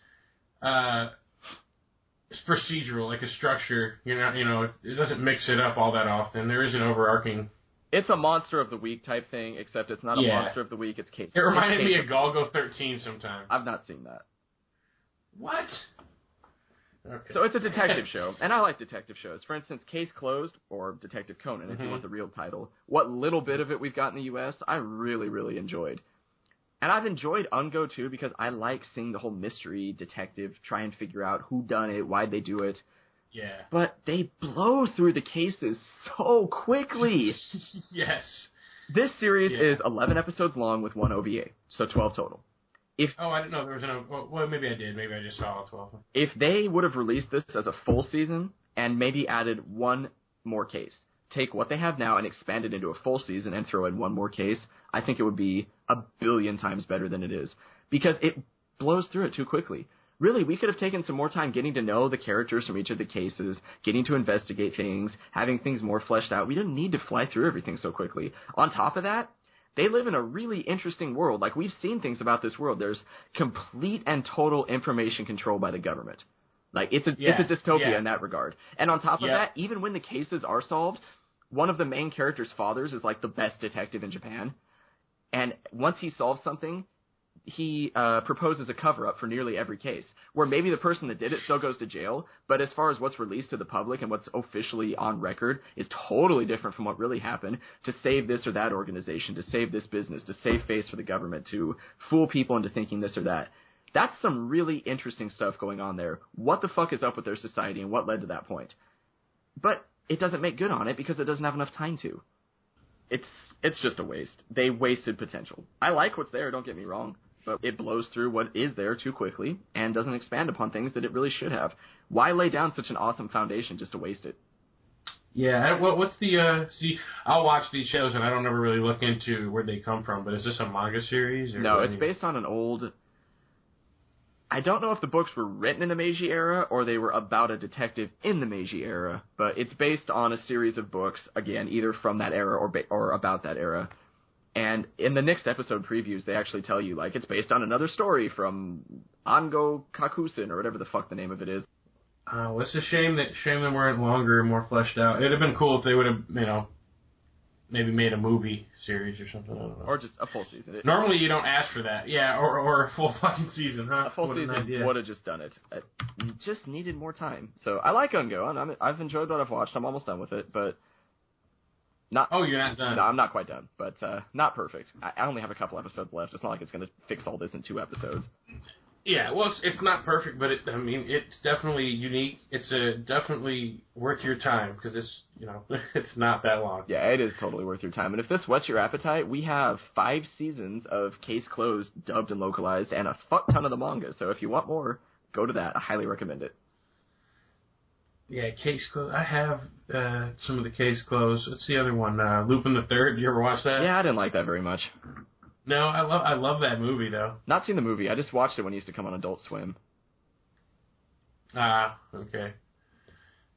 it's procedural, like a structure. It doesn't mix it up all that often. There is an overarching. It's a Monster of the Week type thing, except it's not a Monster of the Week. It's case. It reminded me of Golgo 13 sometime. I've not seen that. What? Okay. So it's a detective show, and I like detective shows. For instance, Case Closed, or Detective Conan, if you want the real title. What little bit of it we've got in the U.S., I really, really enjoyed. And I've enjoyed Ungo, too, because I like seeing the whole mystery detective try and figure out who done it, why'd they do it. Yeah. But they blow through the cases so quickly. Yes. This series is 11 episodes long with one OVA, so 12 total. I didn't know there was well, maybe I did. Maybe I just saw all 12. If they would have released this as a full season and maybe added one more case, take what they have now and expand it into a full season and throw in one more case, I think it would be 1 billion times better than it is. Because it blows through it too quickly. Really, we could have taken some more time getting to know the characters from each of the cases, getting to investigate things, having things more fleshed out. We didn't need to fly through everything so quickly. On top of that, they live in a really interesting world. We've seen things about this world. There's complete and total information control by the government. It's a dystopia in that regard. And on top of that, even when the cases are solved, one of the main character's fathers is the best detective in Japan. And once he solves something, he proposes a cover-up for nearly every case, where maybe the person that did it still goes to jail, but as far as what's released to the public and what's officially on record is totally different from what really happened, to save this or that organization, to save this business, to save face for the government, to fool people into thinking this or that. That's some really interesting stuff going on there. What the fuck is up with their society and what led to that point? But it doesn't make good on it because it doesn't have enough time to. It's just a waste. They wasted potential. I like what's there, don't get me wrong. But it blows through what is there too quickly and doesn't expand upon things that it really should have. Why lay down such an awesome foundation just to waste it? Yeah, what's the, I'll watch these shows and I don't ever really look into where they come from, but is this a manga series? Or no, it's based on an old, I don't know if the books were written in the Meiji era or they were about a detective in the Meiji era, but it's based on a series of books, again, either from that era or about that era. And in the next episode previews, they actually tell you, it's based on another story from Ango Kakusen, or whatever the fuck the name of it is. It's a shame that they weren't longer and more fleshed out. It would have been cool if they would have, maybe made a movie series or something. I don't know. Or just a full season. Normally you don't ask for that. Yeah, or a full fucking season, huh? A full season would have just done it. It just needed more time. So I like Ungo. I've enjoyed what I've watched. I'm almost done with it, but not. Oh, you're not done? No, I'm not quite done, but not perfect. I only have a couple episodes left. It's not like it's going to fix all this in 2 episodes. Yeah, well, it's not perfect, but it's definitely unique. It's definitely worth your time because it's it's not that long. Yeah, it is totally worth your time. And if this whets your appetite, we have 5 seasons of Case Closed, dubbed and localized, and a fuck ton of the manga. So if you want more, go to that. I highly recommend it. Yeah, Case Closed. I have some of the Case Closed. What's the other one? Lupin the Third. You ever watch that? Yeah, I didn't like that very much. No, I love that movie though. Not seen the movie. I just watched it when it used to come on Adult Swim. Ah, okay.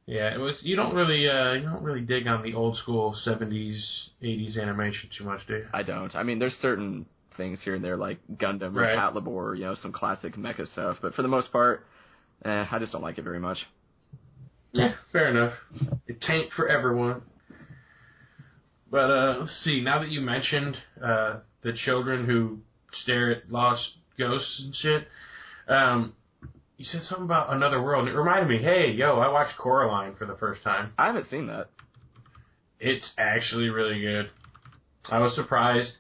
Yeah, it was. You don't really dig on the old school 70s, 80s animation too much, do you? I don't. I mean, there's certain things here and there like Gundam or Cat Labor, some classic mecha stuff. But for the most part, I just don't like it very much. Yeah, fair enough. It tain't for everyone. But let's see. Now that you mentioned the children who stare at lost ghosts and shit, you said something about Another World, and it reminded me, hey, I watched Coraline for the first time. I haven't seen that. It's actually really good. I was surprised.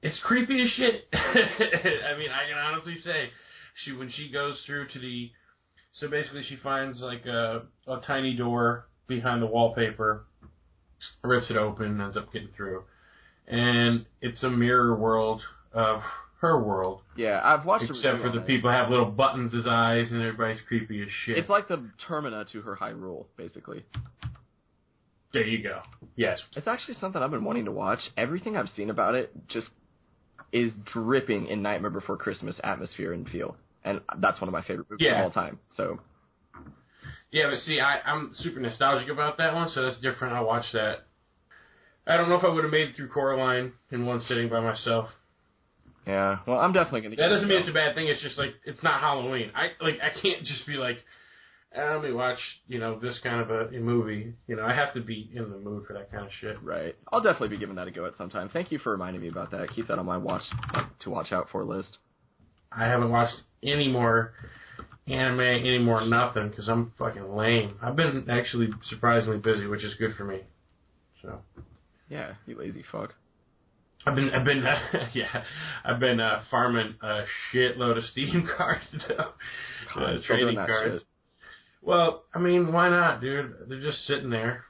It's creepy as shit. I mean, I can honestly say, when she goes through to so basically she finds like a tiny door behind the wallpaper, rips it open, ends up getting through. And it's a mirror world of her world. Yeah, I've watched it. Except for the people have little buttons as eyes, and everybody's creepy as shit. It's like the Termina to her Hyrule, basically. There you go. Yes. It's actually something I've been wanting to watch. Everything I've seen about it just is dripping in Nightmare Before Christmas atmosphere and feel. And that's one of my favorite movies of all time. So. Yeah, but see, I'm super nostalgic about that one, so that's different. I'll watch that. I don't know if I would have made it through Coraline in one sitting by myself. Yeah, well, I'm definitely going to. That doesn't mean it's a bad thing. It's just like it's not Halloween. I can't just be like, let me watch this kind of a movie. I have to be in the mood for that kind of shit. Right. I'll definitely be giving that a go at some time. Thank you for reminding me about that. Keep that on my to watch out for list. I haven't watched any more anime, any more nothing because I'm fucking lame. I've been actually surprisingly busy, which is good for me. So. Yeah, you lazy fuck. I've been farming a shitload of Steam cards though. Trading cards. Shit. Well, I mean, why not, dude? They're just sitting there.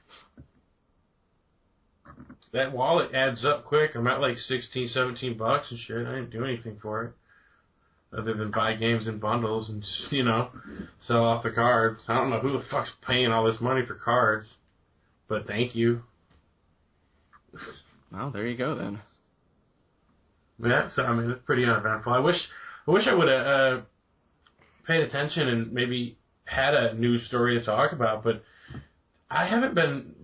That wallet adds up quick. I'm at like $16, $17 and shit. I didn't do anything for it. Other than buy games in bundles and, sell off the cards. I don't know who the fuck's paying all this money for cards. But thank you. Well, there you go then. Yeah, so I mean, it's pretty uneventful. I wish I would have paid attention and maybe had a news story to talk about, but I haven't been.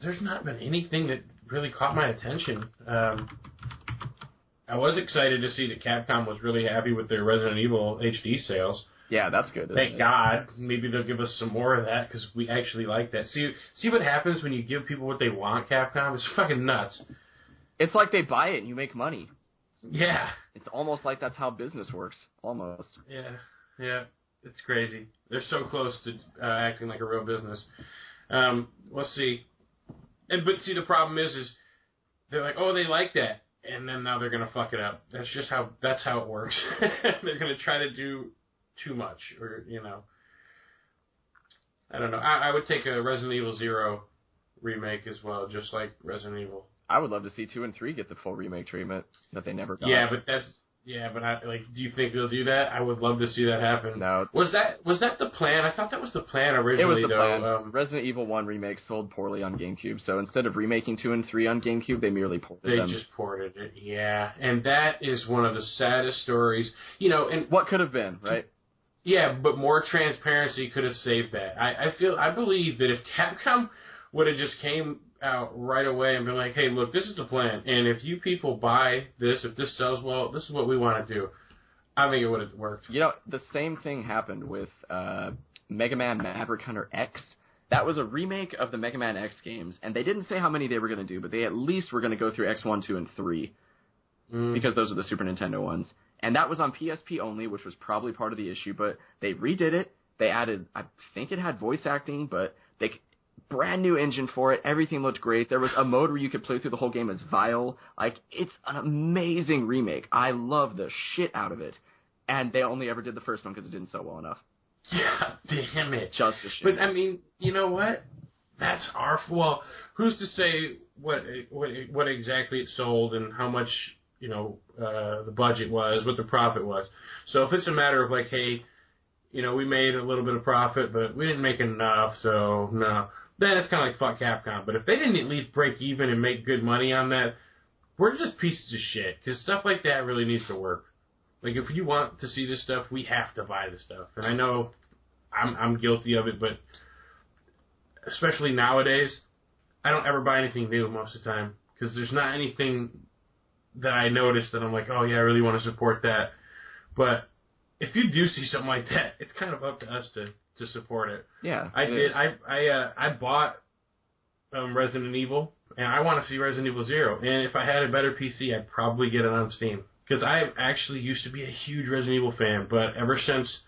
There's not been anything that really caught my attention. I was excited to see that Capcom was really happy with their Resident Evil HD sales. Yeah, that's good. Thank God. Maybe they'll give us some more of that because we actually like that. See what happens when you give people what they want, Capcom? It's fucking nuts. It's like they buy it and you make money. Yeah. It's almost like that's how business works. Almost. Yeah. It's crazy. They're so close to acting like a real business. Let's see. But see, the problem is they're like, oh, they like that. And then now they're going to fuck it up. That's how it works. They're going to try to do too much, or I don't know. I would take a Resident Evil 0 remake as well, just like Resident Evil. I would love to see 2 and 3 get the full remake treatment that they never got. Do you think they'll do that? I would love to see that happen. No. Was that the plan? I thought that was the plan originally. It was the plan. Resident Evil 1 remake sold poorly on GameCube, so instead of remaking 2 and 3 on GameCube, they merely ported them. They just ported it, yeah. And that is one of the saddest stories. And what could have been, right? Yeah, but more transparency could have saved that. I believe that if Capcom would have just came out right away and been like, hey, look, this is the plan, and if you people buy this, if this sells well, this is what we want to do, I think it would have worked. The same thing happened with Mega Man Maverick Hunter X. That was a remake of the Mega Man X games, and they didn't say how many they were going to do, but they at least were going to go through X1, 2, and 3, because those are the Super Nintendo ones. And that was on PSP only, which was probably part of the issue, but they redid it. They added, I think it had voice acting, but they brand new engine for it. Everything looked great. There was a mode where you could play through the whole game as Vile. Like, it's an amazing remake. I love the shit out of it. And they only ever did the first one because it didn't sell well enough. Yeah, damn it. Just a shit. But, I mean, you know what? That's our... Well, who's to say what exactly it sold and how much, you know, the budget was, what the profit was. So if it's a matter of, like, hey, you know, we made a little bit of profit, but we didn't make enough, so no. Then it's kind of like fuck Capcom. But if they didn't at least break even and make good money on that, we're just pieces of shit. Because stuff like that really needs to work. Like, if you want to see this stuff, we have to buy this stuff. And I know I'm guilty of it, but especially nowadays, I don't ever buy anything new most of the time. Because there's not anything that I notice that I'm like, oh yeah, I really want to support that. But if you do see something like that, it's kind of up to us to support it. Yeah, I did. I bought Resident Evil, and I want to see Resident Evil 0. And if I had a better PC, I'd probably get it on Steam. Because I actually used to be a huge Resident Evil fan, but ever since,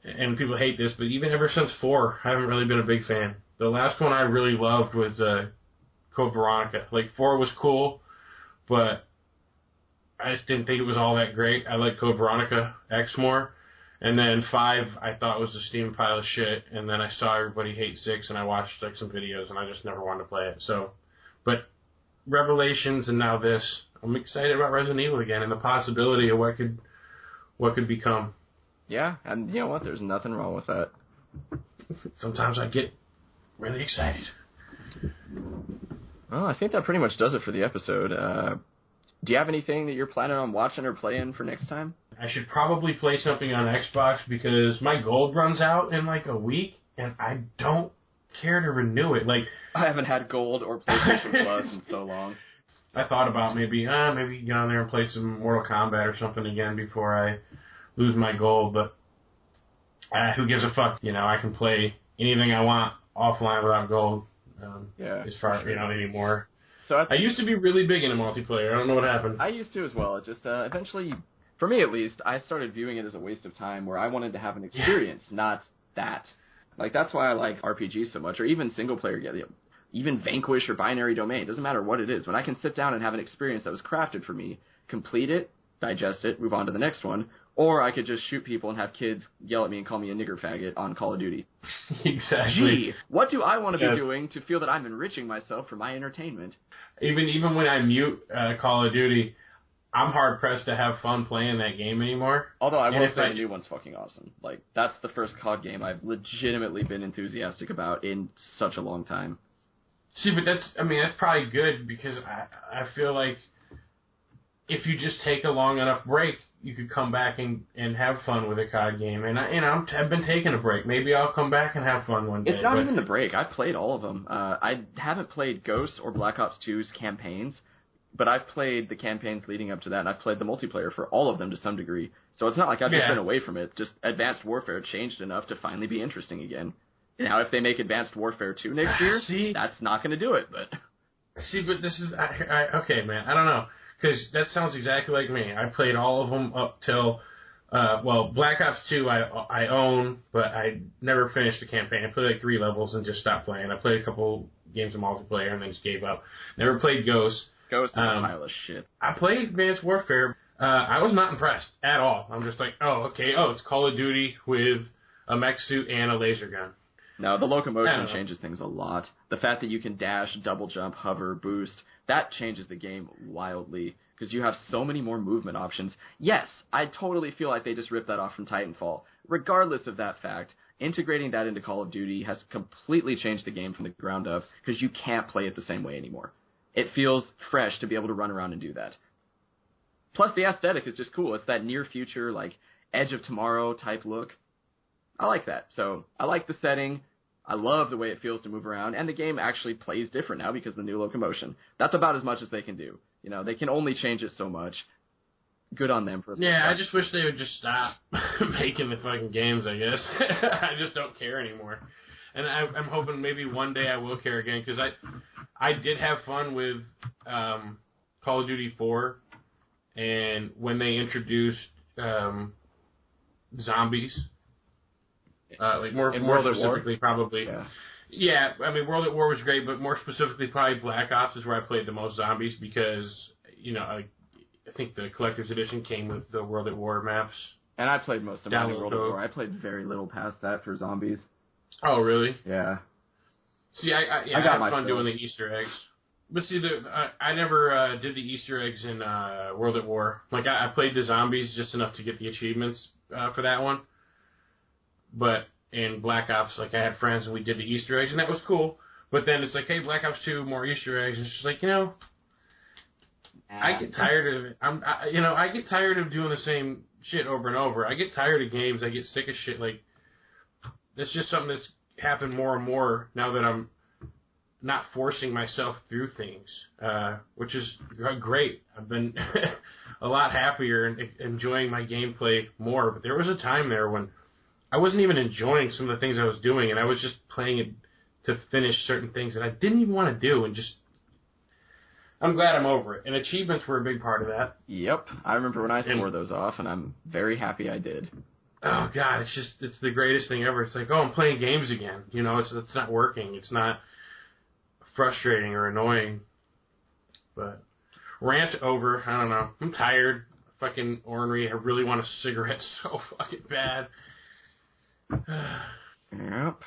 and people hate this, but even ever since 4, I haven't really been a big fan. The last one I really loved was Code Veronica. Like, 4 was cool, but I just didn't think it was all that great. I like Code Veronica X more. And then 5, I thought was a steam pile of shit. And then I saw everybody hate 6, and I watched like some videos, and I just never wanted to play it. So, but Revelations and now this, I'm excited about Resident Evil again and the possibility of what could become. Yeah, and you know what? There's nothing wrong with that. Sometimes I get really excited. Well, I think that pretty much does it for the episode. Do you have anything that you're planning on watching or playing for next time? I should probably play something on Xbox because my gold runs out in like a week, and I don't care to renew it. Like, I haven't had gold or PlayStation Plus in so long. I thought about maybe get on there and play some Mortal Kombat or something again before I lose my gold, but who gives a fuck? You know, I can play anything I want offline without gold. As far as, anymore. So I used to be really big into multiplayer. I don't know what happened. I used to as well. It just eventually, for me at least, I started viewing it as a waste of time where I wanted to have an experience, not that. Like, that's why I like RPGs so much, or even single-player games. Even Vanquish or Binary Domain. It doesn't matter what it is. When I can sit down and have an experience that was crafted for me, complete it, digest it, move on to the next one, or I could just shoot people and have kids yell at me and call me a nigger faggot on Call of Duty. Exactly. Gee, what do I want to be doing to feel that I'm enriching myself for my entertainment? Even when I mute Call of Duty, I'm hard-pressed to have fun playing that game anymore. Although I will say the new one's fucking awesome. Like, that's the first COD game I've legitimately been enthusiastic about in such a long time. See, but that's probably good because I feel like if you just take a long enough break, you could come back and have fun with a COD game. And I've been taking a break. Maybe I'll come back and have fun one day. It's not even the break. I've played all of them. I haven't played Ghost or Black Ops 2's campaigns, but I've played the campaigns leading up to that, and I've played the multiplayer for all of them to some degree. So it's not like I've just been away from it. Just Advanced Warfare changed enough to finally be interesting again. Now, if they make Advanced Warfare 2 next year, that's not going to do it. But this is... okay, man, I don't know. Because that sounds exactly like me. I played all of them up till... Black Ops 2 I own, but I never finished the campaign. I played like 3 levels and just stopped playing. I played a couple games of multiplayer and then just gave up. Never played Ghost. Ghost is a pile of shit. I played Advanced Warfare. I was not impressed at all. I'm just like, it's Call of Duty with a mech suit and a laser gun. No, the locomotion changes things a lot. The fact that you can dash, double jump, hover, boost, that changes the game wildly because you have so many more movement options. Yes, I totally feel like they just ripped that off from Titanfall. Regardless of that fact, integrating that into Call of Duty has completely changed the game from the ground up because you can't play it the same way anymore. It feels fresh to be able to run around and do that. Plus, the aesthetic is just cool. It's that near future, like, Edge of Tomorrow type look. I like that. So I like the setting. I love the way it feels to move around. And the game actually plays different now because of the new locomotion. That's about as much as they can do. They can only change it so much. Good on them. I just wish they would just stop making the fucking games, I guess. I just don't care anymore. And I'm hoping maybe one day I will care again, because I did have fun with Call of Duty 4, and when they introduced zombies, like more specifically probably. Yeah, I mean, World at War was great, but more specifically probably Black Ops is where I played the most zombies because, I think the Collector's Edition came with the World at War maps. And I played most of mine in World at War. I played very little past that for zombies. Oh, really? Yeah. See, I had fun doing the Easter eggs. But see, I never did the Easter eggs in World at War. Like, I played the zombies just enough to get the achievements for that one. But in Black Ops, like, I had friends and we did the Easter eggs, and that was cool. But then it's like, hey, Black Ops 2, more Easter eggs. And it's just like, I get tired of it. I get tired of doing the same shit over and over. I get tired of games. I get sick of shit. Like, that's just something that's happened more and more now that I'm not forcing myself through things, which is great. I've been a lot happier and enjoying my gameplay more. But there was a time there when I wasn't even enjoying some of the things I was doing, and I was just playing it to finish certain things that I didn't even want to do, and just... I'm glad I'm over it. And achievements were a big part of that. Yep. I remember when I swore those off, and I'm very happy I did. Oh, God, it's the greatest thing ever. It's like, oh, I'm playing games again. It's not working. It's not frustrating or annoying. But rant over. I don't know. I'm tired. Fucking ornery. I really want a cigarette so fucking bad. Yep.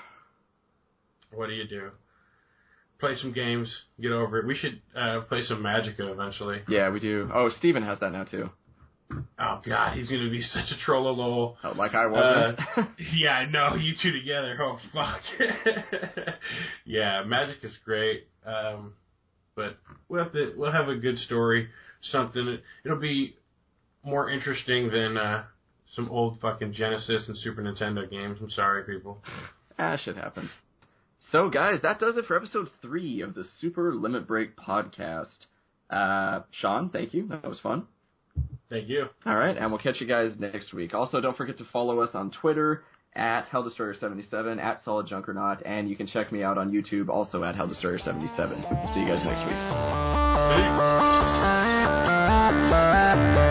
What do you do? Play some games, get over it. We should play some Magicka eventually. Yeah, we do. Oh, Steven has that now, too. Oh, God, he's going to be such a troll-a-lol. Oh, like I wasn't? Yeah, I know, you two together. Oh, fuck. Yeah, Magicka's great. But we'll have a good story, something. It'll be more interesting than some old fucking Genesis and Super Nintendo games. I'm sorry, people. Shit happens. So, guys, that does it for episode 3 of the Super Limit Break podcast. Sean, thank you. That was fun. Thank you. All right, and we'll catch you guys next week. Also, don't forget to follow us on Twitter at HellDestroyer77, at SolidJunkernaut, and you can check me out on YouTube also at HellDestroyer77. See you guys next week. Peace.